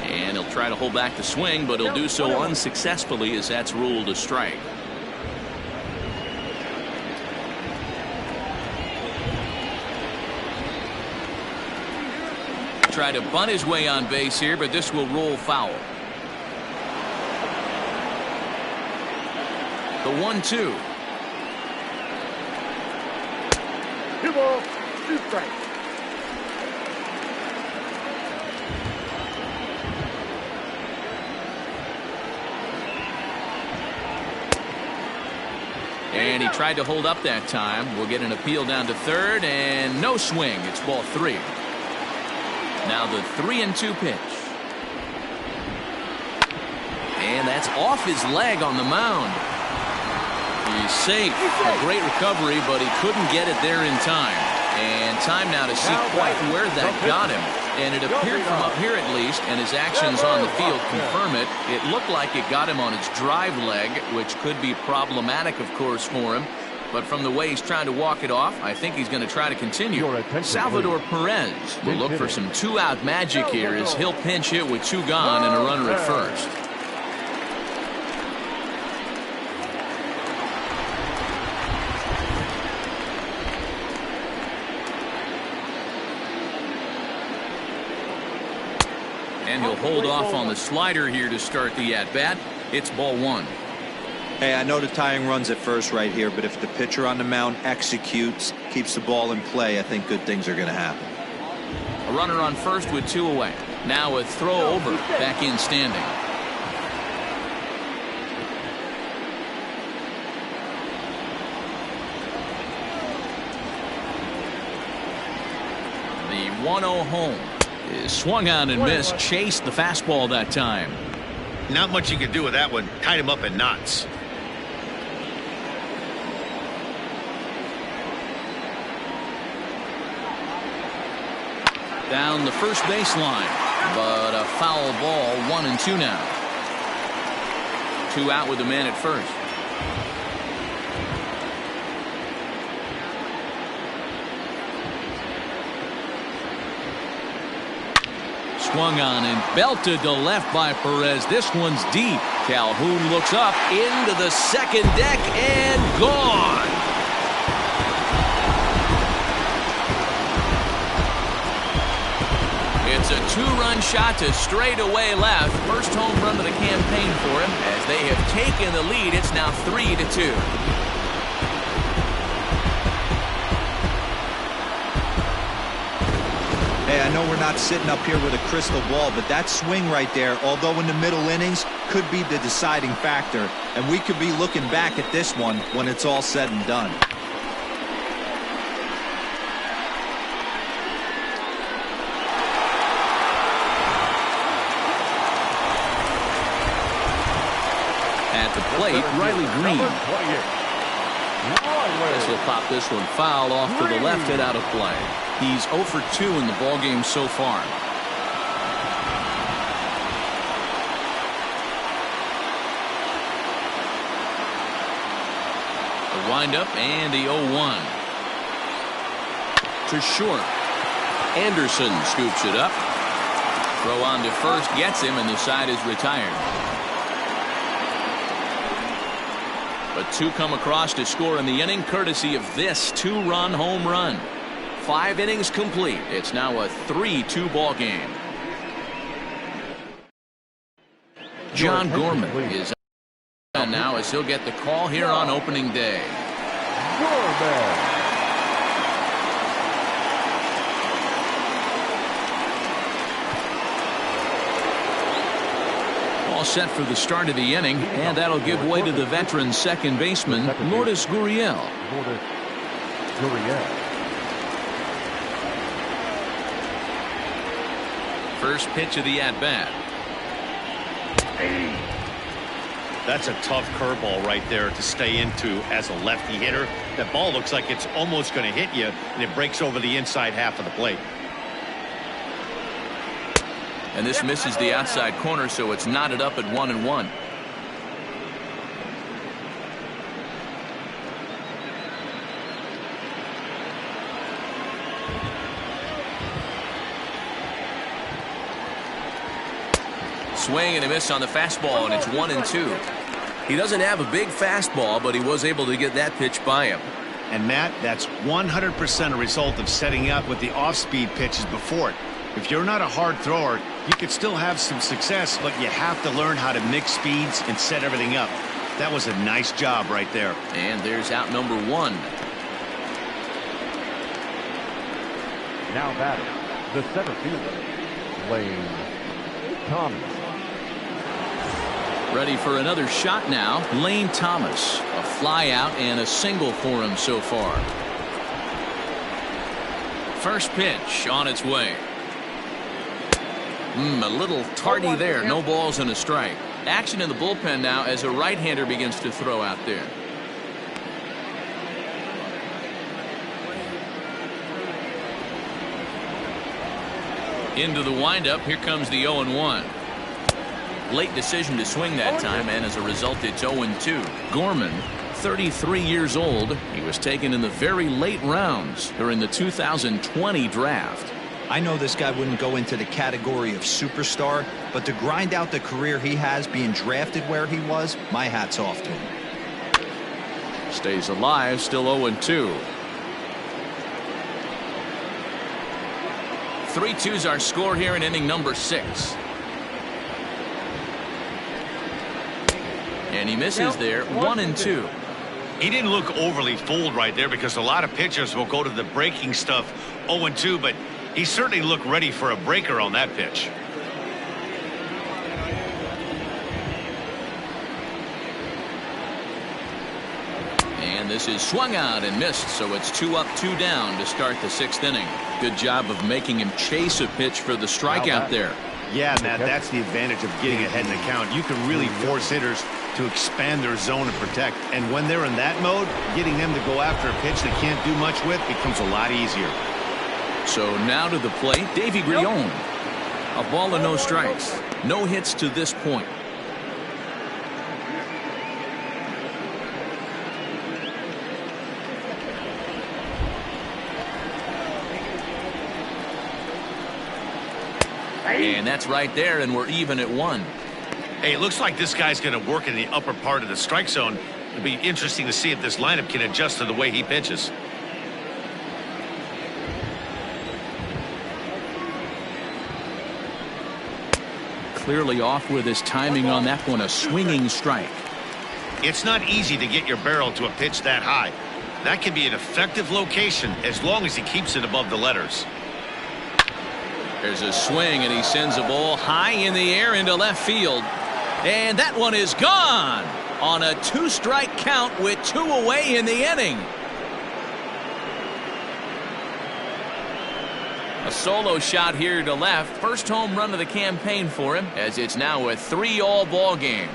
And he'll try to hold back the swing, but he'll do so unsuccessfully as that's ruled a strike. Try to bunt his way on base here, but this will roll foul. The 1-2. 2 balls, 2 strikes. And he tried to hold up that time. We'll get an appeal down to third, and no swing. It's ball 3. Now the 3-2 pitch. And that's off his leg on the mound. He's safe. A great recovery, but he couldn't get it there in time. And time now to see quite where that got him. And it appeared from up here at least, and his actions on the field confirm it. It looked like it got him on his drive leg, which could be problematic, of course, for him. But from the way he's trying to walk it off, I think he's going to try to continue. Salvador Perez will look for some 2-out magic here as he'll pinch hit with 2 gone and a runner at first. And he'll hold off on the slider here to start the at-bat. It's ball 1. Hey, I know the tying runs at first right here, but if the pitcher on the mound executes, keeps the ball in play, I think good things are going to happen. A runner on first with 2 away. Now a throw over, back in standing. The 1-0 home is swung on and missed. Chased the fastball that time. Not much you can do with that one. Tied him up in knots. Down the first baseline, but a foul ball. 1-2 now. 2 out with the man at first. Swung on and belted to left by Perez. This one's deep. Calhoun looks up into the second deck and gone. It's a 2-run shot to straightaway left. First home run of the campaign for him. As they have taken the lead, it's now 3-2. Hey, I know we're not sitting up here with a crystal ball, but that swing right there, although in the middle innings, could be the deciding factor. And we could be looking back at this one when it's all said and done. At the plate, Riley Green. This will pop this one foul off to the left and out of play. He's 0 for 2 in the ballgame so far. The windup and the 0-1. To short. Anderson scoops it up. Throw on to first gets him, and the side is retired. But 2 come across to score in the inning, courtesy of this 2-run home run. 5 innings complete. It's now a 3-2 ball game. John Gorman is out now as he'll get the call here on opening day. All set for the start of the inning, and that'll give way to the veteran second baseman, Lourdes Gurriel. First pitch of the at-bat. That's a tough curveball right there to stay into as a lefty hitter. That ball looks like it's almost going to hit you, and it breaks over the inside half of the plate. And this misses the outside corner, so it's knotted up at 1-1. Swing and a miss on the fastball, and it's 1-2. He doesn't have a big fastball, but he was able to get that pitch by him. And Matt, that's 100% a result of setting up with the off-speed pitches before it. If you're not a hard thrower, you could still have some success, but you have to learn how to mix speeds and set everything up. That was a nice job right there. And there's out number 1. Now batting, the center fielder, Lane Thomas. Ready for another shot now. Lane Thomas. A fly out and a single for him so far. First pitch on its way. A little tardy there. No balls and a strike. Action in the bullpen now as a right-hander begins to throw out there. Into the windup. Here comes the 0-1. Late decision to swing that time, and as a result, it's 0-2. Gorman, 33 years old. He was taken in the very late rounds during the 2020 draft. I know this guy wouldn't go into the category of superstar, but to grind out the career he has being drafted where he was, my hat's off to him. Stays alive, still 0-2. 3-2's our score here in inning number 6. And he misses there, 1-2. He didn't look overly fooled right there because a lot of pitchers will go to the breaking stuff 0-2, but he certainly looked ready for a breaker on that pitch. And this is swung out and missed, so it's 2 up, 2 down to start the 6th inning. Good job of making him chase a pitch for the strikeout there. Yeah, Matt, that's the advantage of getting ahead in the count. You can really force hitters to expand their zone and protect. And when they're in that mode, getting them to go after a pitch they can't do much with becomes a lot easier. So now to the plate, Davy Grion. A ball and no strikes. No hits to this point. And that's right there, and we're even at 1. Hey, it looks like this guy's going to work in the upper part of the strike zone. It'll be interesting to see if this lineup can adjust to the way he pitches. Clearly off with his timing on that one, a swinging strike. It's not easy to get your barrel to a pitch that high. That can be an effective location as long as he keeps it above the letters. There's a swing, and he sends a ball high in the air into left field. And that one is gone on a 2-strike count with 2 away in the inning. A solo shot here to left. First home run of the campaign for him, as it's now a 3-all ball game.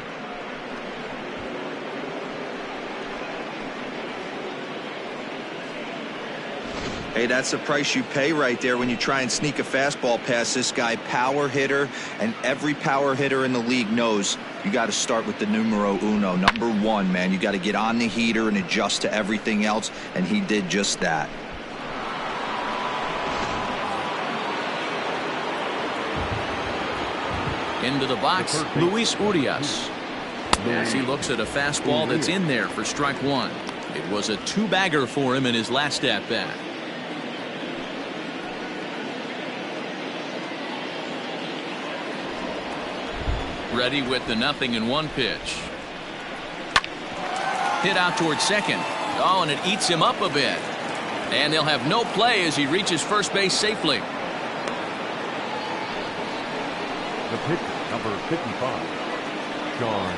Hey, that's the price you pay right there when you try and sneak a fastball past this guy. Power hitter, and every power hitter in the league knows you got to start with the numero uno, number 1, man. You got to get on the heater and adjust to everything else, and he did just that. Into the box, Luis Urias. As he looks at a fastball that's in there for strike 1. It was a 2-bagger for him in his last at-bat. Ready with the 0-1 pitch. Hit out towards second. Oh, and it eats him up a bit. And they'll have no play as he reaches first base safely. The pitcher, number 55, Sean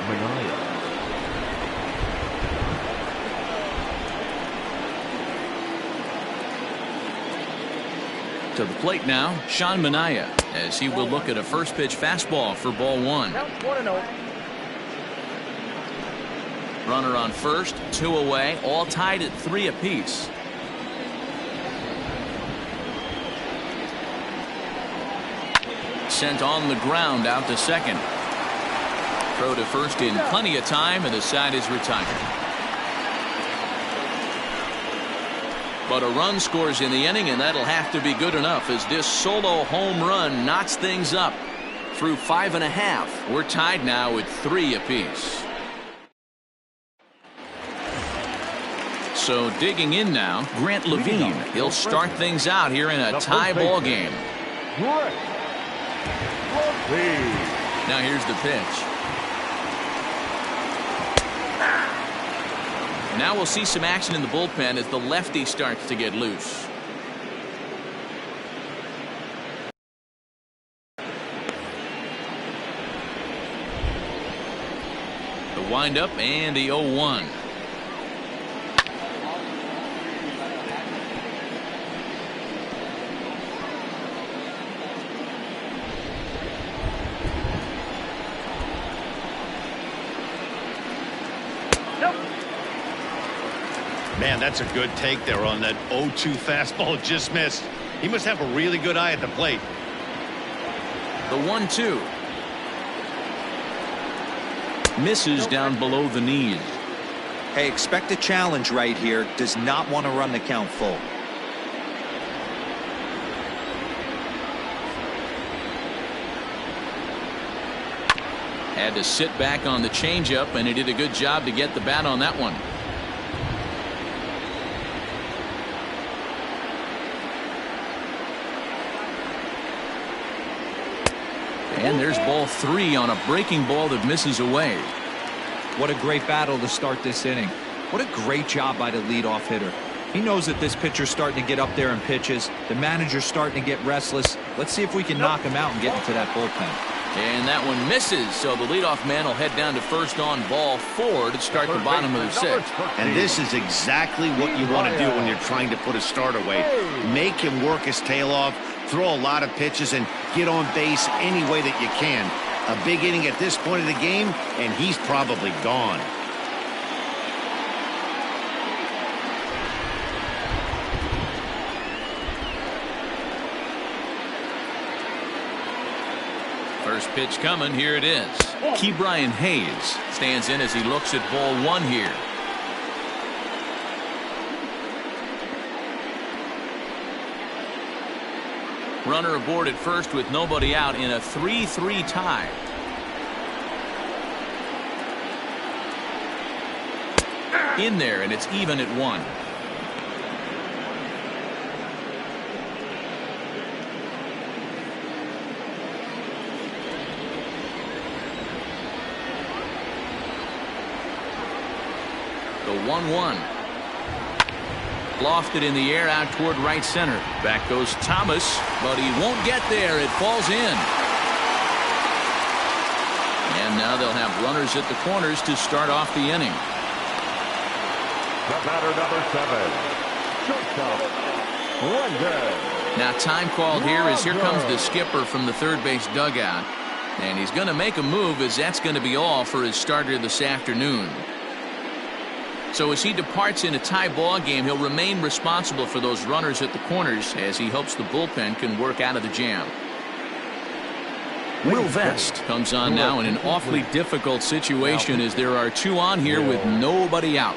Manaea. To the plate now, Sean Manaea, as he will look at a first pitch fastball for ball 1. Runner on first, 2 away, all tied at 3 apiece. sent on the ground out to second. Throw to first in plenty of time, and the side is retired. But a run scores in the inning, and that'll have to be good enough as this solo home run knocks things up. Through 5.5, we're tied now at 3 apiece. So digging in now, Grant Levine. He'll start things out here in a tie ball game. Now here's the pitch. Now we'll see some action in the bullpen as the lefty starts to get loose. The windup and the 0-1. Man, that's a good take there on that 0-2 fastball. Just missed. He must have a really good eye at the plate. The 1-2. Misses down below the knees. Hey, expect a challenge right here. Does not want to run the count full. Had to sit back on the changeup, and he did a good job to get the bat on that one. And there's ball 3 on a breaking ball that misses away. What a great battle to start this inning. What a great job by the leadoff hitter. He knows that this pitcher's starting to get up there in pitches. The manager's starting to get restless. Let's see if we can knock him out and get into that bullpen. And that one misses, so the leadoff man will head down to first on ball 4 to start the bottom of the 6th. And this is exactly what you want to do when you're trying to put a start away. Make him work his tail off, throw a lot of pitches, and get on base any way that you can. A big inning at this point of the game, and he's probably gone. First pitch coming. Here it is. Ke'Bryan Hayes stands in as he looks at ball 1 here. Runner aboard at first with nobody out in a 3-3 tie. In there, and it's even at 1. The 1-1. Lofted in the air out toward right center. Back goes Thomas, but he won't get there. It falls in. And now they'll have runners at the corners to start off the inning. The batter, number 7, shortstop, Now time called here as here comes the skipper from the third base dugout. And he's going to make a move as that's going to be all for his starter this afternoon. So as he departs in a tie ball game, he'll remain responsible for those runners at the corners as he hopes the bullpen can work out of the jam. Will Vest comes on now in an awfully difficult situation as there are 2 on here with nobody out.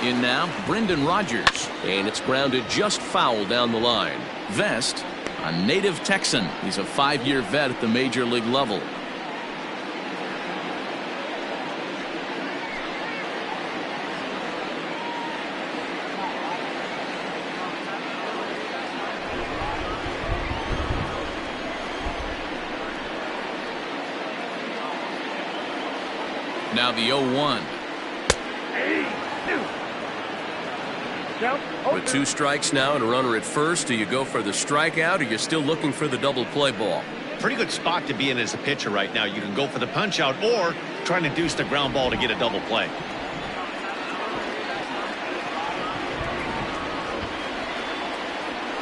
In now, Brendan Rodgers, and it's grounded just foul down the line. Vest, a native Texan. He's a 5-year vet at the major league level. Now the 0-1. With 2 strikes now and a runner at first, do you go for the strikeout or you're still looking for the double play ball? Pretty good spot to be in as a pitcher right now. You can go for the punch out or trying to deuce the ground ball to get a double play.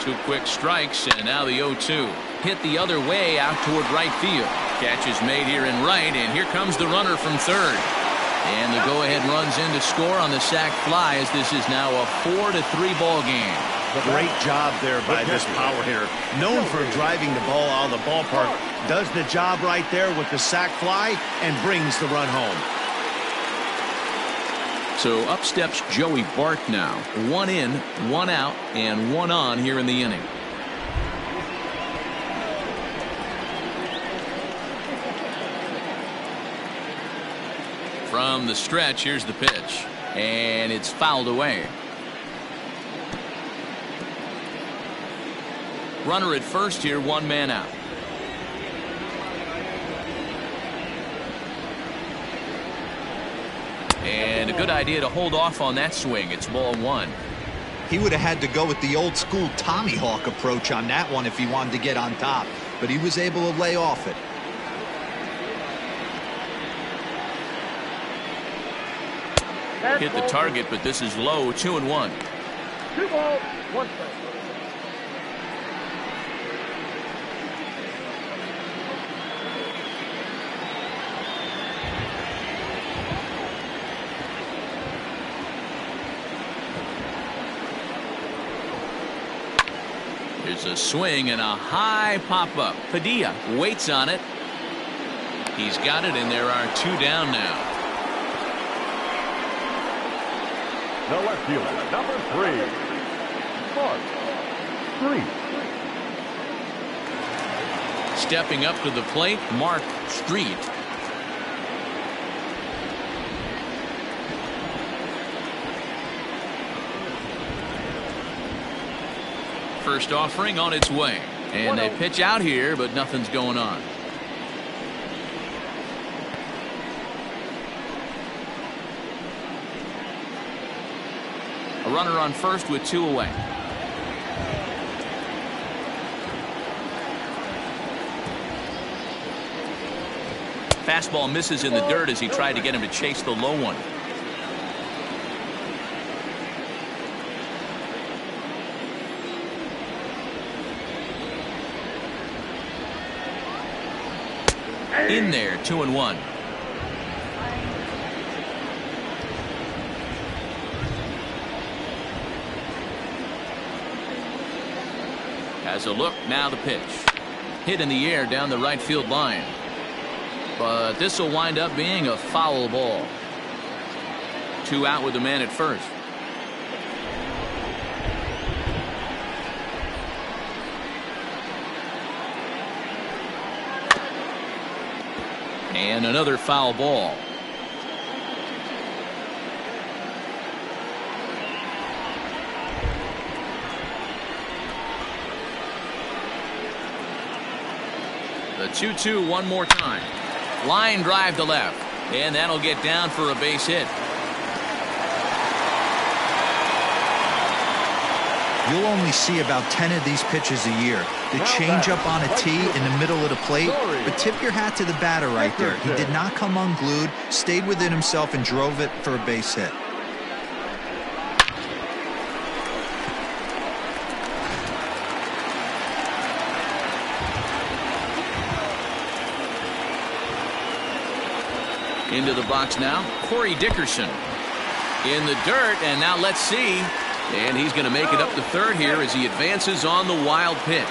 2 quick strikes, and now the 0-2. Hit the other way out toward right field. Catch is made here in right, and here comes the runner from third. And the go-ahead runs in to score on the sac fly, as this is now a 4-3 ball game. Great job there by this power hitter. Known for driving the ball out of the ballpark. Does the job right there with the sac fly and brings the run home. So up steps Joey Bart now. 1 in, 1 out, and 1 on here in the inning. From the stretch, here's the pitch. And it's fouled away. Runner at first here, 1 man out. And a good idea to hold off on that swing. It's ball 1. He would have had to go with the old school Tommy Hawk approach on that one if he wanted to get on top, but he was able to lay off it. Hit the target, but this is low. 2-1. 2 balls, 1 strike. There's a swing and a high pop-up. Padilla waits on it. He's got it, and there are 2 down now. The left fielder, number 3, Foss. 3. Stepping up to the plate, Mark Street. First offering on its way, and they pitch out here, but nothing's going on. A runner on first with 2 away. Fastball misses in the dirt as he tried to get him to chase the low one. In there, 2-1. Has a look, now the pitch. Hit in the air down the right field line. But this will wind up being a foul ball. 2 out with the man at first. And another foul ball. The 2-2 one more time. Line drive to left. And that'll get down for a base hit. You'll only see about 10 of these pitches a year. The changeup on a tee in the middle of the plate. But tip your hat to the batter right there. He did not come unglued, stayed within himself, and drove it for a base hit. Into the box now, Corey Dickerson. In the dirt, and now let's see. And he's going to make it up to third here as he advances on the wild pitch.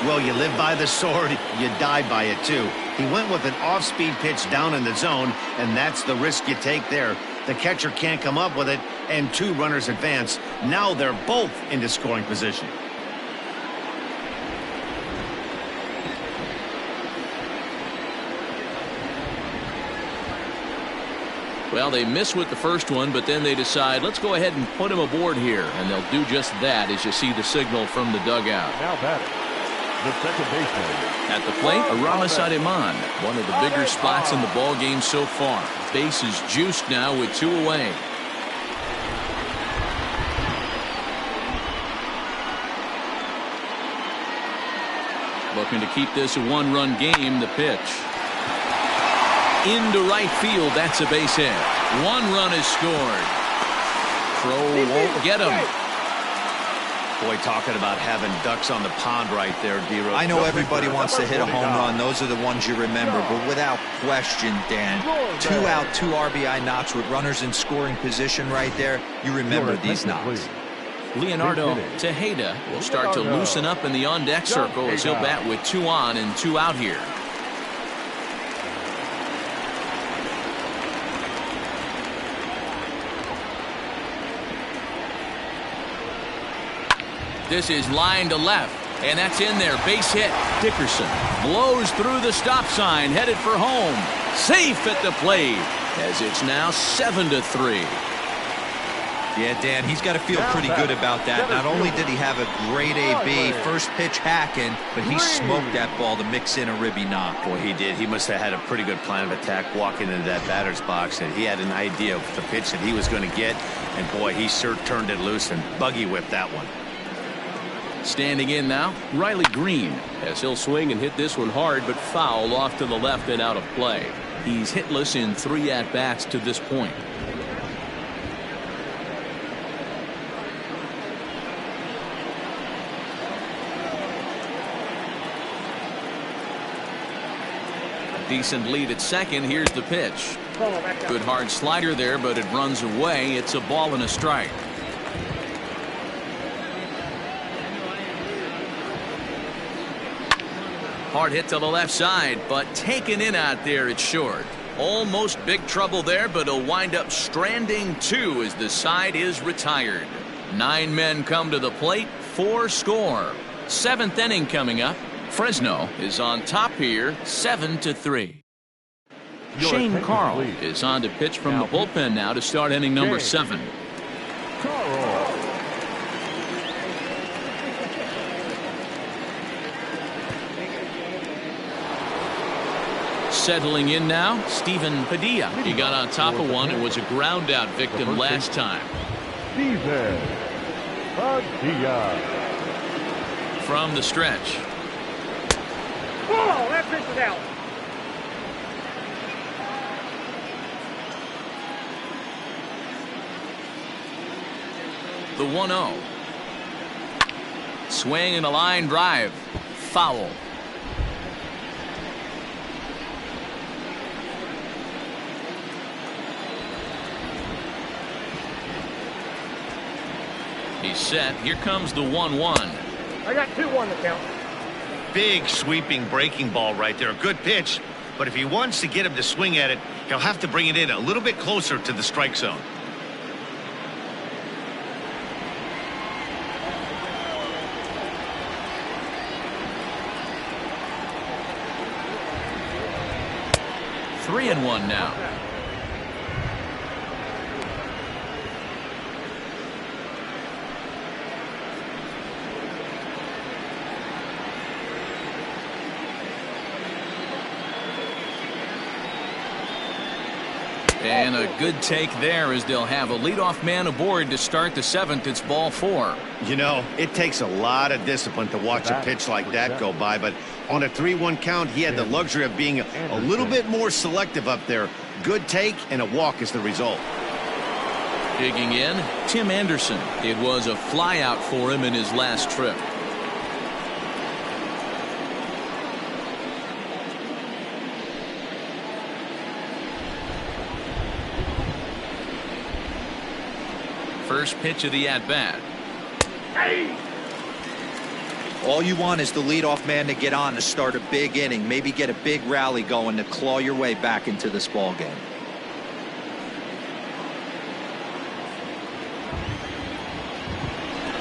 Well, you live by the sword, you die by it too. He went with an off-speed pitch down in the zone, and that's the risk you take there. The catcher can't come up with it, and 2 runners advance. Now they're both into scoring position. Well, they miss with the first one, but then they decide, let's go ahead and put him aboard here. And they'll do just that as you see the signal from the dugout. Now batting, the second baseman. At the plate, Aramis Ademan, one of the bigger spots in the ball game so far. Base is juiced now with 2 away. Looking to keep this a 1-run game, the pitch. Into right field, that's a base hit. 1 run is scored. Throw won't get him. Boy, talking about having ducks on the pond right there, D-Rose. I know everybody wants to hit a home run. Those are the ones you remember. But without question, Dan, 2 out, 2 RBI knocks with runners in scoring position right there. You remember these knocks. Leonardo Tejeda will start to loosen up in the on-deck circle as he'll bat with 2 on and 2 out here. This is line to left, and that's in there. Base hit. Dickerson blows through the stop sign, headed for home. Safe at the plate, as it's now 7-3. Yeah, Dan, he's got to feel pretty good about that. Not only did he have a great AB, first pitch hacking, but he smoked that ball to mix in a ribby knock. Boy, he did. He must have had a pretty good plan of attack walking into that batter's box, and he had an idea of the pitch that he was going to get, and boy, he sure turned it loose and buggy whipped that one. Standing in now, Riley Green, as he'll swing and hit this one hard, but foul off to the left and out of play. He's hitless in 3 at-bats to this point. Decent lead at second. Here's the pitch. Good hard slider there, but it runs away. It's a ball and a strike. Hard hit to the left side, but taken in out there. It's short. Almost big trouble there, but he'll wind up stranding 2 as the side is retired. 9 men come to the plate, 4 score. 7th inning coming up. Fresno is on top here, 7-3. Shane Carl is on to pitch from the bullpen now to start inning number 7. Settling in now, Stephen Padilla. He got on top of one and was a ground out victim last time. Stephen Padilla. From the stretch. Oh, that pitch is out. The 1-0. Swing and a line drive. Foul. He's set. Here comes the 1-1. I got 2-1 to count. Big sweeping breaking ball right there. A good pitch, but if he wants to get him to swing at it, he'll have to bring it in a little bit closer to the strike zone. Three and 1 now. And a good take there as they'll have a leadoff man aboard to start the 7th. It's ball 4. You know, it takes a lot of discipline to watch a pitch like that go by, but on a 3-1 count, he had the luxury of being a little bit more selective up there. Good take and a walk is the result. Digging in, Tim Anderson. It was a flyout for him in his last trip. First pitch of the at-bat. All you want is the leadoff man to get on to start a big inning, maybe get a big rally going to claw your way back into this ball game.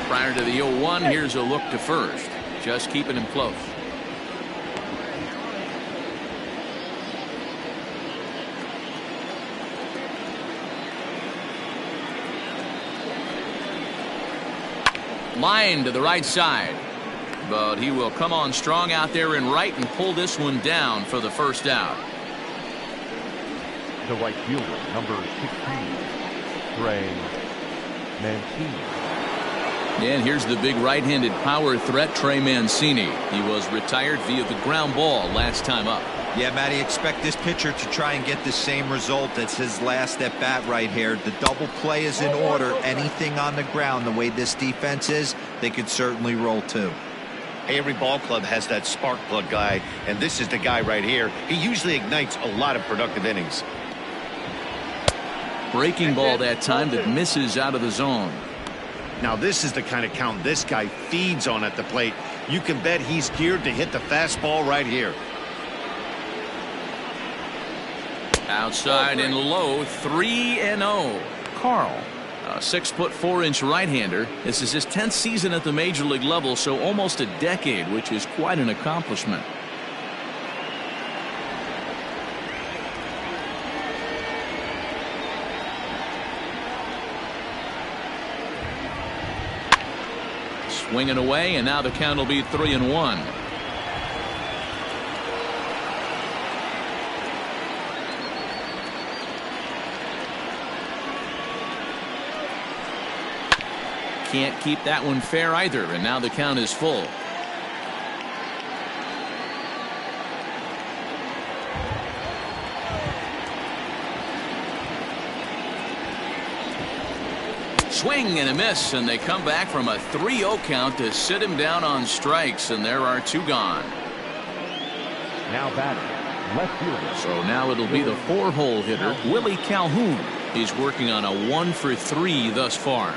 Prior to the 0-1, here's a look to first. Just keeping him close. Line to the right side, but he will come on strong out there in right and pull this one down for the first out. The right fielder, number 16, Trey Mancini. And here's the big right-handed power threat, Trey Mancini. He was retired via the ground ball last time up. Yeah, Matty, expect this pitcher to try and get the same result as his last at bat right here. The double play is in order. Anything on the ground, the way this defense is, they could certainly roll too. Every ball club has that spark plug guy, and this is the guy right here. He usually ignites a lot of productive innings. Breaking ball that time that misses out of the zone. Now this is the kind of count this guy feeds on at the plate. You can bet he's geared to hit the fastball right here. Outside and low, 3-0. Carl, a 6'4" right-hander. This is his 10th season at the major league level, so almost a decade, which is quite an accomplishment. Swinging away, and now the count will be 3-1. Can't keep that one fair either, and now the count is full. Swing and a miss, and they come back from a 3-0 count to sit him down on strikes, and there are 2 gone. Now batting, left fielder. So now it'll be the 4-hole hitter, Willie Calhoun. He's working on a 1-for-3 thus far.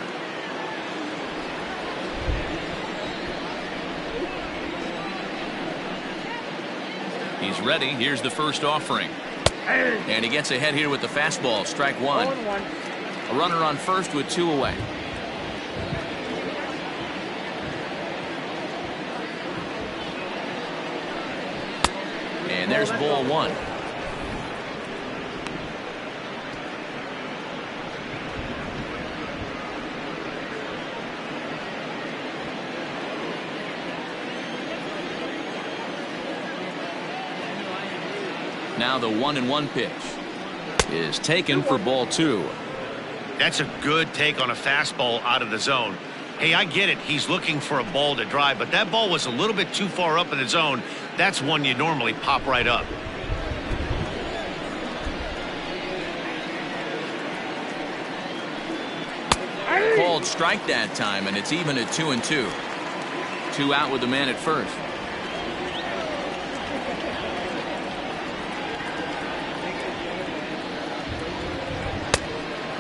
He's ready. Here's the first offering. And he gets ahead here with the fastball. Strike 1. A runner on first with 2 away. And there's ball 1. Now the 1-1 pitch is taken for ball 2. That's a good take on a fastball out of the zone. Hey, I get it. He's looking for a ball to drive, but that ball was a little bit too far up in the zone. That's one you normally pop right up. Called strike that time, and it's even at 2-2. 2 out with the man at first.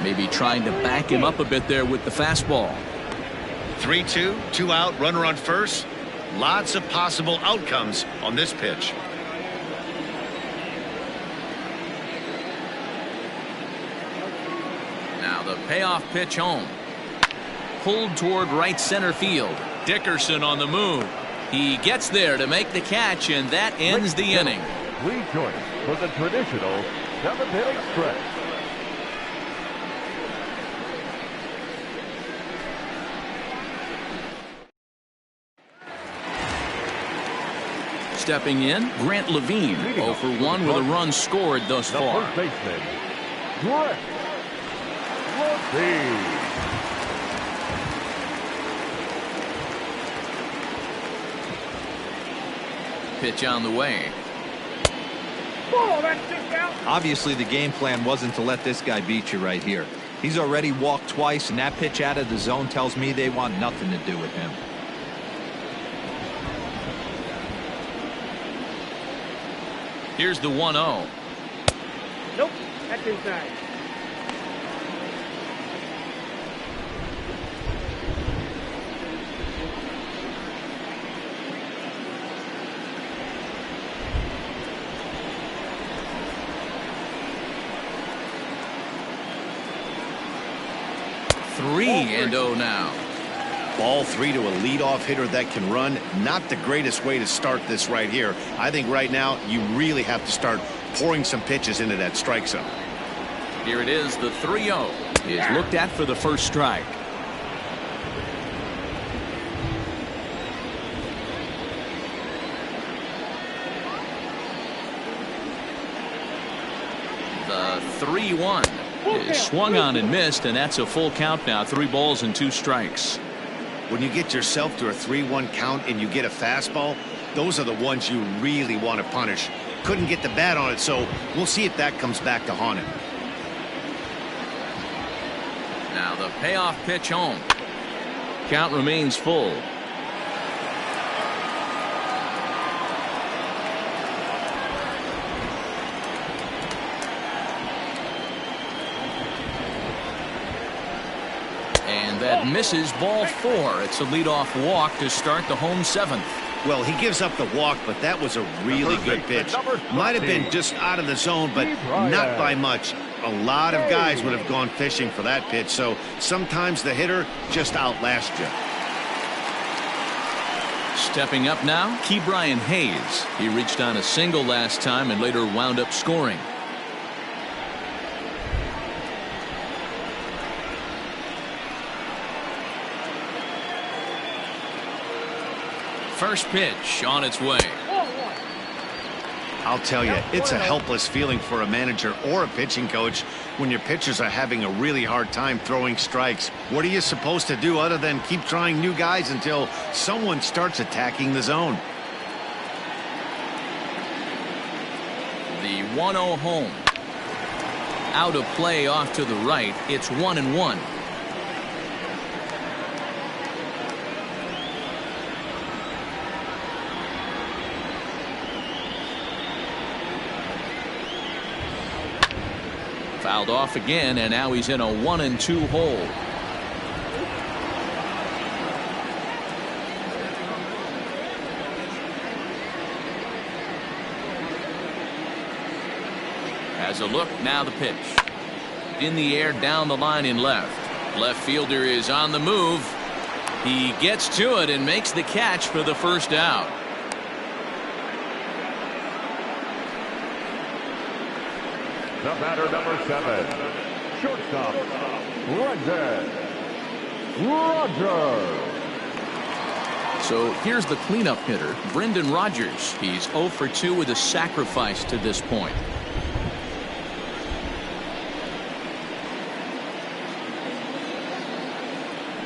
Maybe trying to back him up a bit there with the fastball. 3-2, 2 out, runner on first. Lots of possible outcomes on this pitch. Now the payoff pitch home. Pulled toward right center field. Dickerson on the move. He gets there to make the catch, and that ends the inning. Rejoin for the traditional 7th-inning stretch. Stepping in, Grant Levine, 0 for 1 with a run scored thus far. The first baseman, Rrpl. Pitch on the way. Oh, that's just out. Obviously, the game plan wasn't to let this guy beat you right here. He's already walked twice, and that pitch out of the zone tells me they want nothing to do with him. Here's the 1-0. Nope, that's inside. Three and 0 now. Ball 3 to a leadoff hitter that can run. Not the greatest way to start this right here. I think right now you really have to start pouring some pitches into that strike zone. Here it is. The 3-0 is looked at for the first strike. The 3-1 is swung on and missed, and that's a full count now. 3 balls and 2 strikes. When you get yourself to a 3-1 count and you get a fastball, those are the ones you really want to punish. couldn't get the bat on it, so we'll see if that comes back to haunt him. Now the payoff pitch home. Count remains full. And that misses, ball 4. It's a leadoff walk to start the home 7th. Well, he gives up the walk, but that was a really good pitch. Might have been just out of the zone, but not by much. A lot of guys would have gone fishing for that pitch, so sometimes the hitter just outlasts you. Stepping up now, Ke'Bryan Hayes. He reached on a single last time and later wound up scoring. First pitch on its way. I'll tell you, it's a helpless feeling for a manager or a pitching coach when your pitchers are having a really hard time throwing strikes. What are you supposed to do other than keep trying new guys until someone starts attacking the zone? The 1-0 home. Out of play off to the right. It's 1-1. Fouled off again, and now he's in a 1-2 hole. Has a look, now the pitch. In the air, down the line in left. Left fielder is on the move. He gets to it and makes the catch for the first out. The batter, number 7, shortstop, Roger. So here's the cleanup hitter, Brendan Rodgers. He's 0 for 2 with a sacrifice to this point.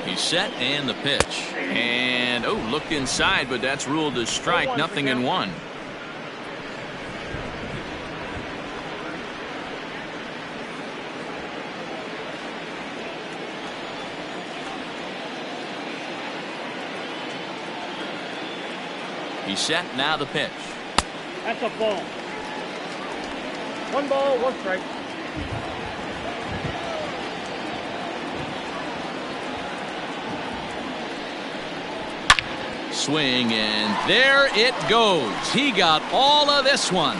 He's set, and the pitch. And, oh, looked inside, but that's ruled a strike, 0-1. He's set, now the pitch. That's a ball. 1 ball, 1 strike. Swing, and there it goes. He got all of this one.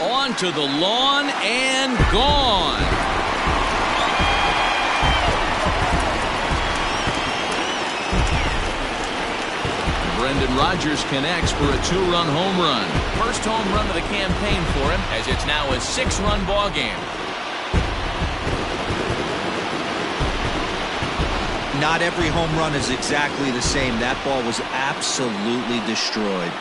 Onto the lawn and gone. Brendan Rodgers connects for a 2-run home run. First home run of the campaign for him, as it's now a 6-run ball game. Not every home run is exactly the same. That ball was absolutely destroyed.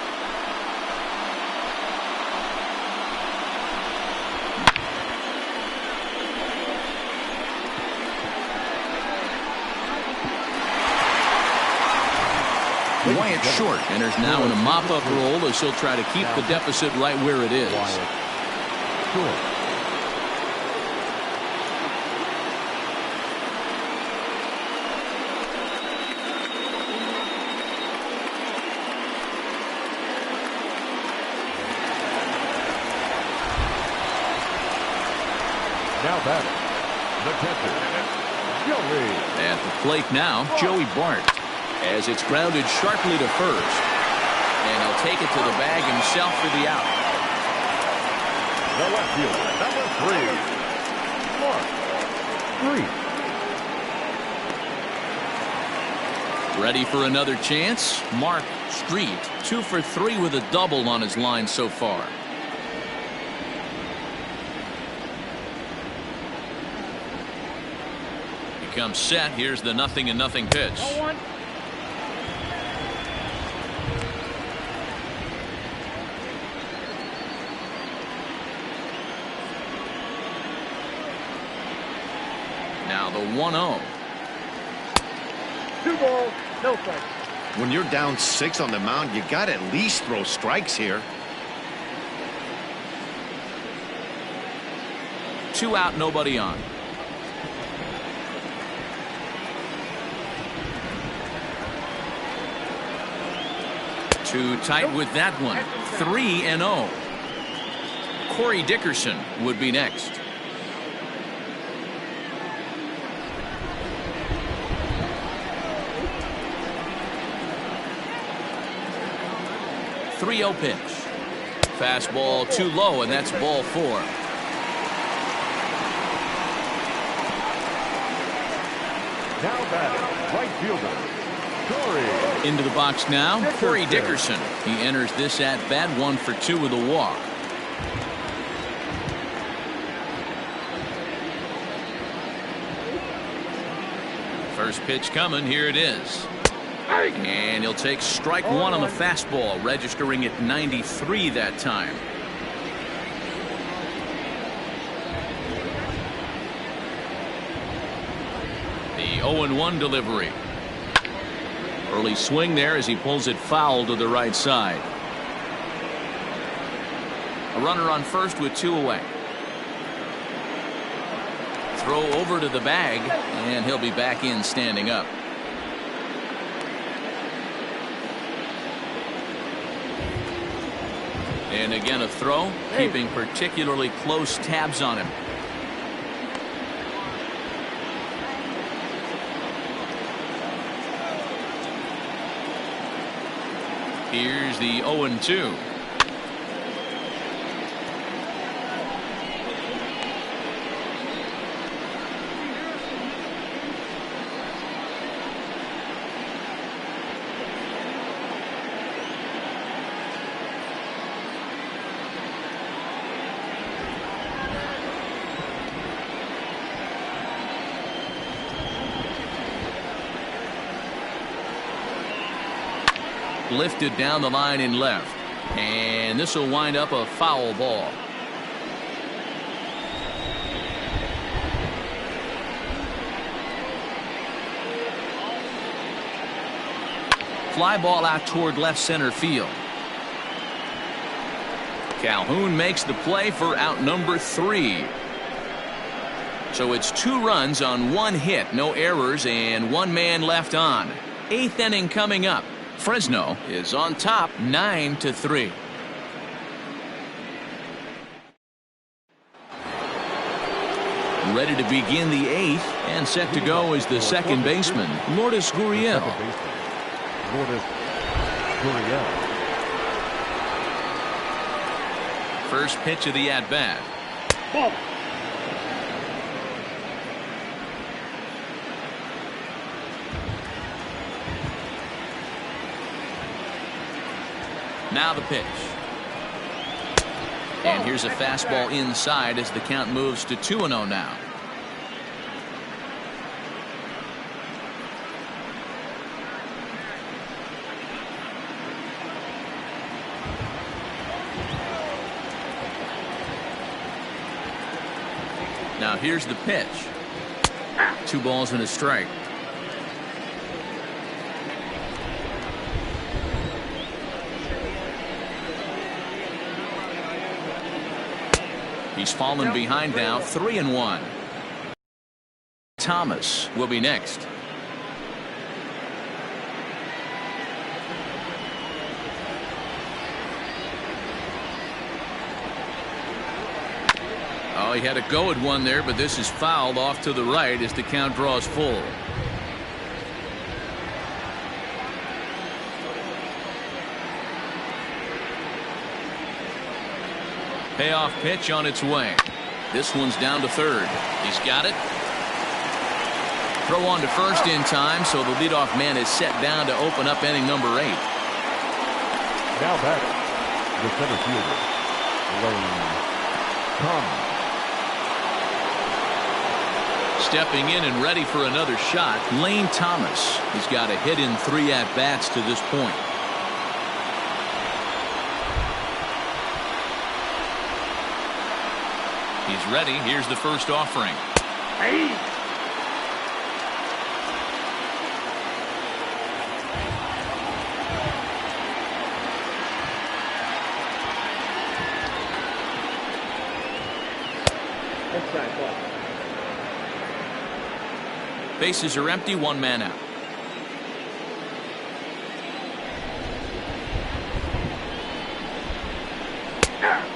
Wyatt Short enters now in a mop-up role as he'll try to keep the deficit right where it is. Now batting, the catcher, Joey. At the plate now, Joey Bart. As it's grounded sharply to first. And he'll take it to the bag himself for the out. The left fielder, number 3, Mark Street. Ready for another chance? Mark Street, 2 for 3 with a double on his line so far. He comes set. Here's the 0-0 pitch. Now the 1-0. 2 balls, no strikes. When you're down 6 on the mound, you got to at least throw strikes here. 2 out, nobody on. Too tight with that one. 3-0. Corey Dickerson would be next. .30 pitch. Fastball too low, and that's ball 4. Now batting, right fielder, Corey. Into the box now, Corey Dickerson. He enters this at bat 1 for 2 with a walk. First pitch coming, here it is. And he'll take strike 1 on the fastball, registering at 93 that time. The 0-1 delivery. Early swing there as he pulls it foul to the right side. A runner on first with 2 away. Throw over to the bag, and he'll be back in standing up. And again a throw, keeping particularly close tabs on him. Here's the 0-2. Lifted down the line in left, and this will wind up a foul ball. Fly ball out toward left center field. Calhoun makes the play for out number 3. So it's 2 runs on 1 hit, no errors, and 1 man left on. 8th inning coming up. Fresno is on top 9-3. Ready to begin the 8th, and set to go is the second baseman, Lourdes Gurriel. First pitch of the at-bat. Ball. Now the pitch. And here's a fastball inside as the count moves to 2-0 now. Now here's the pitch. 2 balls and a strike. He's fallen behind now, 3-1. Thomas will be next. Oh, he had a go at one there, but this is fouled off to the right as the count draws full. Payoff pitch on its way. This one's down to third. He's got it. Throw on to first in time, so the leadoff man is set down to open up inning number 8. Now back, the center fielder, Lane Thomas. Stepping in and ready for another shot, Lane Thomas. He's got a hit in 3 at-bats to this point. He's ready. Here's the first offering. Hey. Outside ball. Bases are empty, one man out.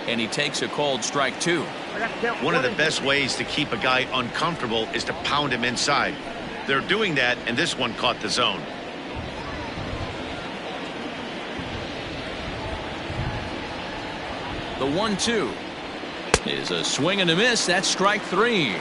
And he takes a called strike two. One of the best ways to keep a guy uncomfortable is to pound him inside. They're doing that, and this one caught the zone. The 1-2 is a swing and a miss. That's strike three.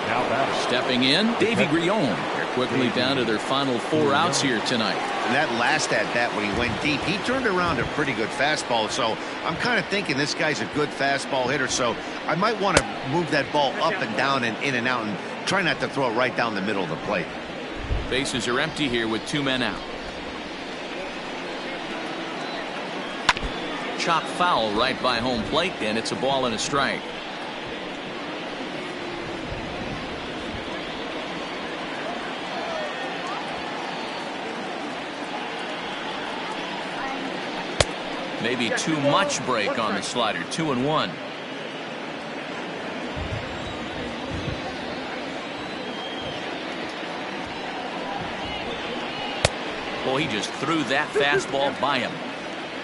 Now batter. Stepping in, Davy Grillon. They're quickly down to their final 4 outs here tonight. And that last at bat when he went deep, he turned around a pretty good fastball. So I'm kind of thinking this guy's a good fastball hitter. So I might want to move that ball up and down and in and out and try not to throw it right down the middle of the plate. Bases are empty here with 2 men out. Chop foul right by home plate, and it's a ball and a strike. Maybe too much break on the slider. 2-1. Boy, he just threw that fastball by him.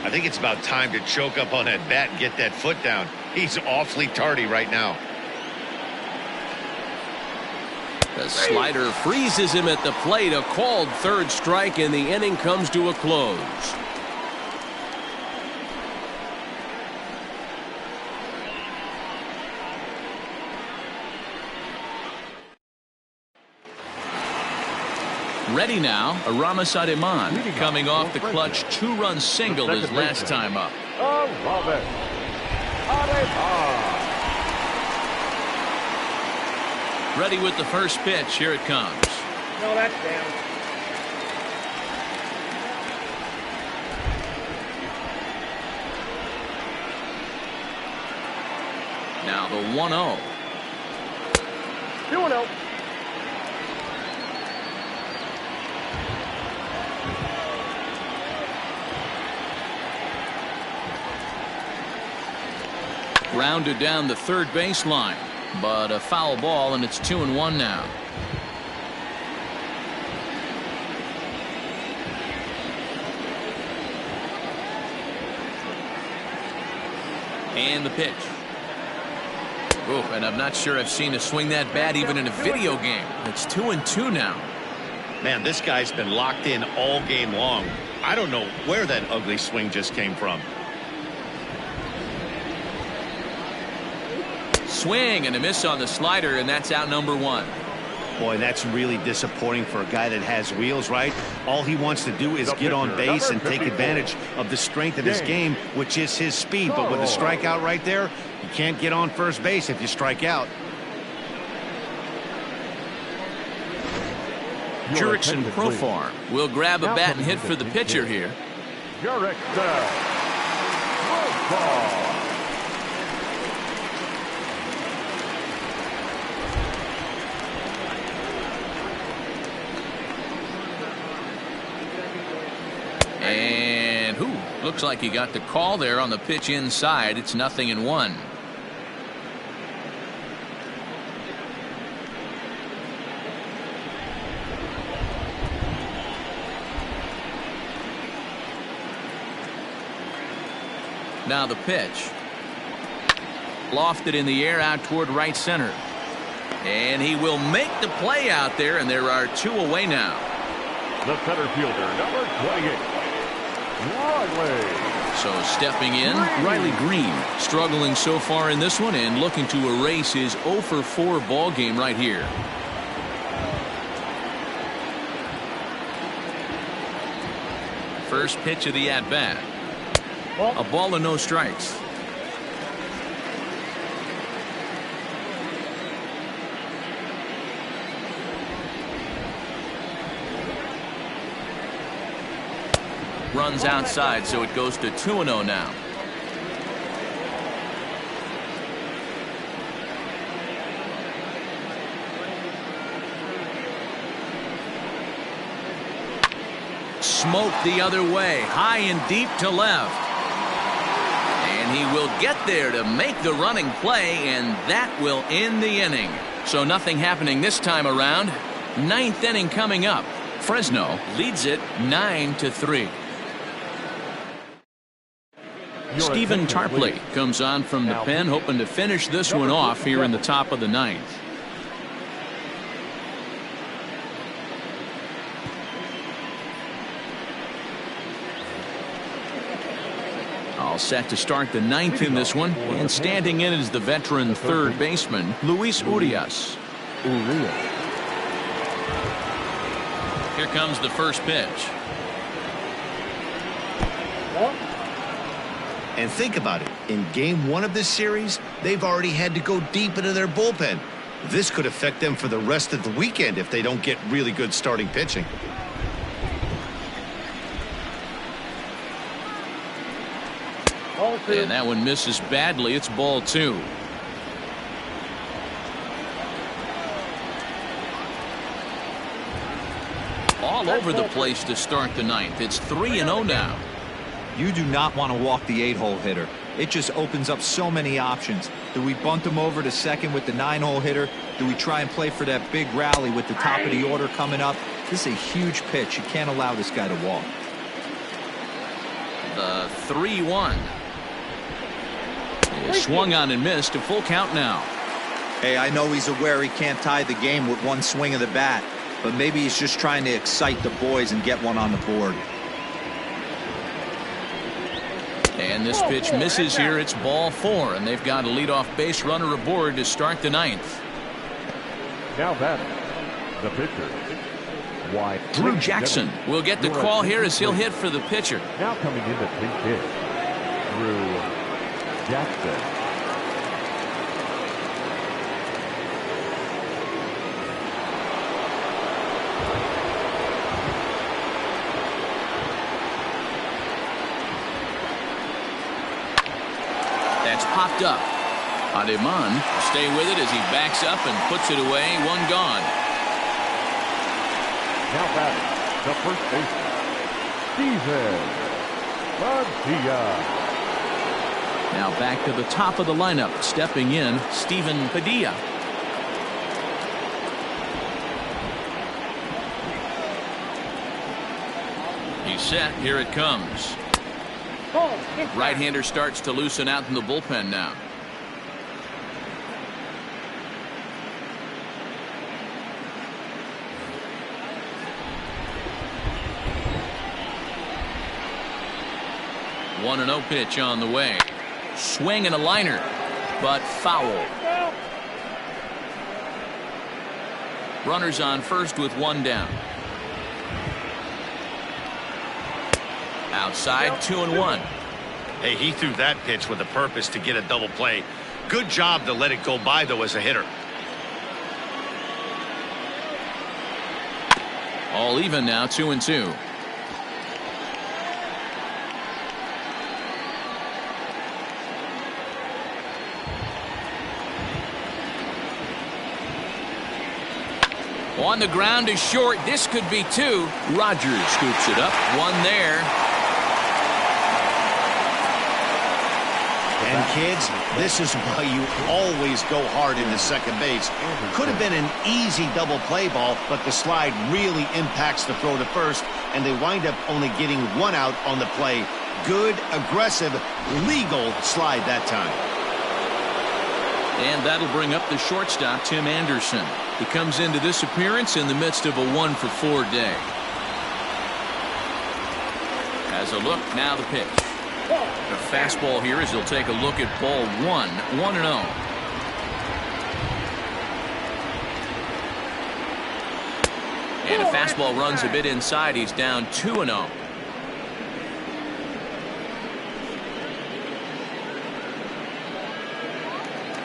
I think it's about time to choke up on that bat and get that foot down. He's awfully tardy right now. The slider freezes him at the plate. A called third strike, and the inning comes to a close. Ready now, Aramis Ademan coming off the clutch 2-run single his last time up. Rrpl. Ready with the first pitch. Here it comes. No, that's down. Now the 1-0. 2-0. Grounded down the third baseline, but a foul ball, and it's 2-1 now. And the pitch. Ooh, and I'm not sure I've seen a swing that bad even in a video game. It's 2-2 now. Man, this guy's been locked in all game long. I don't know where that ugly swing just came from. Swing and a miss on the slider, and that's out number 1. Boy, that's really disappointing for a guy that has wheels, right? All he wants to do is get on base and take advantage of the strength of his game, which is his speed. But with a strikeout right there, you can't get on first base if you strike out. Jurickson Profar will grab a bat and hit for the pitcher here. Profar. And looks like he got the call there on the pitch inside. It's 0-1. Now the pitch. Lofted in the air out toward right center. And he will make the play out there, and there are 2 away now. The center fielder, number 28, Riley. So stepping in, Riley Green, struggling so far in this one and looking to erase his 0-for-4 ball game right here. First pitch of the at-bat. A ball and no strikes. Runs outside, so it goes to 2-0 now. Smoked the other way, high and deep to left. And he will get there to make the running play, and that will end the inning. So nothing happening this time around. Ninth inning coming up. Fresno leads it 9-3. Stephen Rrpl comes on from the pen, hoping to finish this one off here in the top of the ninth. All set to start the ninth in this one, and standing in is the veteran third baseman, Luis Urias. Here comes the first pitch. And think about it. In game one of this series, they've already had to go deep into their bullpen. This could affect them for the rest of the weekend if they don't get really good starting pitching. And that one misses badly. It's ball 2. All over the place to start the ninth. It's 3-0 now. You do not want to walk the 8-hole hitter. It just opens up so many options. Do we bunt him over to second with the 9-hole hitter? Do we try and play for that big rally with the top of the order coming up? This is a huge pitch. You can't allow this guy to walk. The 3-1 is swung on and missed. A full count now. Hey, I know he's aware he can't tie the game with one swing of the bat, but maybe he's just trying to excite the boys and get one on the board. And this pitch misses here. It's ball 4, and they've got a leadoff base runner aboard to start the ninth. Now batting, the pitcher. Wide. Drew Jackson will get the call here as he'll hit for the pitcher. Now coming in to take pitch, Drew Jackson. That's popped up. Ademan will stay with it as he backs up and puts it away. One gone. Now batting, the first baseman, Steven Padilla. Now back to the top of the lineup. Stepping in, Steven Padilla. He's set. Here it comes. Right-hander starts to loosen out in the bullpen now. One 1-0 pitch on the way. Swing and a liner, but foul. Runners on first with one down. Outside, 2-1. Hey, he threw that pitch with a purpose to get a double play. Good job to let it go by, though, as a hitter. All even now, 2-2. On the ground is short. This could be 2. Rogers scoops it up. One there. And kids, this is why you always go hard into second base. Could have been an easy double play ball, but the slide really impacts the throw to first, and they wind up only getting one out on the play. Good, aggressive, legal slide that time. And that'll bring up the shortstop, Tim Anderson. He comes into this appearance in the midst of a 1-for-4 day. As a look, now the pitch. A fastball here as he'll take a look at ball 1. 1-0. And a fastball runs a bit inside. He's down 2-0.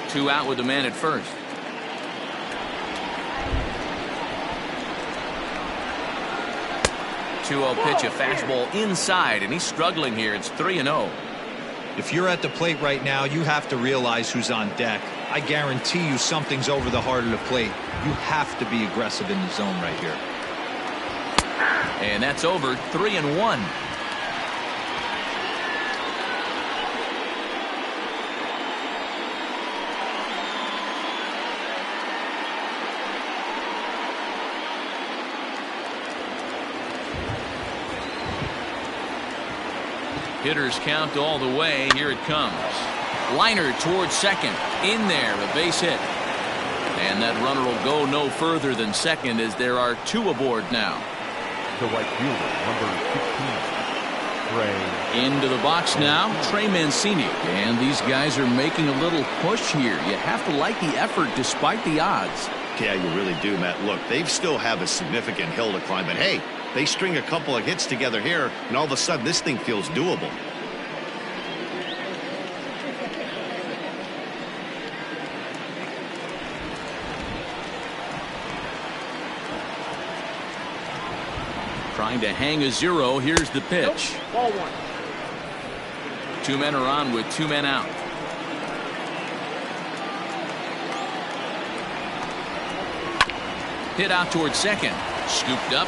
Two out with the man at first. 2-0 pitch, a fastball inside, and he's struggling here. It's 3-0. If you're at the plate right now, you have to realize who's on deck. I guarantee you something's over the heart of the plate. You have to be aggressive in the zone right here. And that's over. 3-1. Hitters count all the way. Here it comes. Liner towards second. In there, a base hit. And that runner will go no further than second as there are 2 aboard now. The right fielder, number 16, Trey. Into the box now, Trey Mancini. And these guys are making a little push here. You have to like the effort despite the odds. Yeah, you really do, Matt. Look, they still have a significant hill to climb, but hey, they string a couple of hits together here, and all of a sudden this thing feels doable. Trying to hang a 0. Here's the pitch. Nope. Ball 1. 2 men are on with 2 men out. Hit out towards second. Scooped up.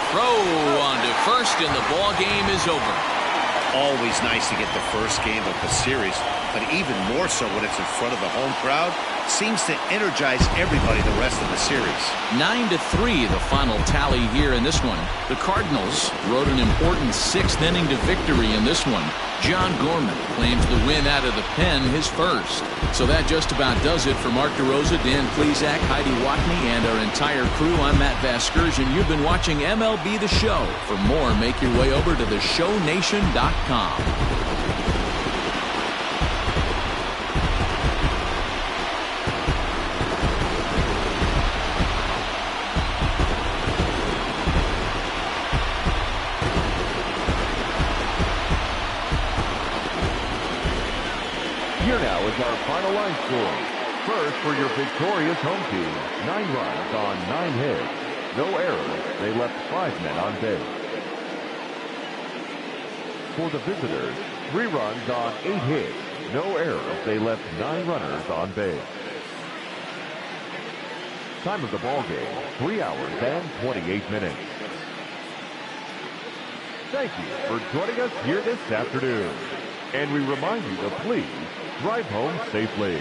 Throw on to first, and the ball game is over. Always nice to get the first game of the series, but even more so when it's in front of the home crowd. Seems to energize everybody the rest of the series. 9-3 the final tally here in this one. The Cardinals rode an important 6th inning to victory in this one. John Gorman claims the win out of the pen, his first. So that just about does it for Mark DeRosa, Dan Plesac, Heidi Watney, and our entire crew. I'm Matt Vasgersian. You've been watching MLB The Show. For more, make your way over to theshownation.com. Here now is our final line score. First, for your victorious home team, 9 runs on 9 hits. No errors. They left 5 men on base. For the visitors, 3 runs on 8 hits. No errors. They left 9 runners on base. Time of the ball game, 3 hours and 28 minutes. Thank you for joining us here this afternoon. And we remind you to please drive home safely.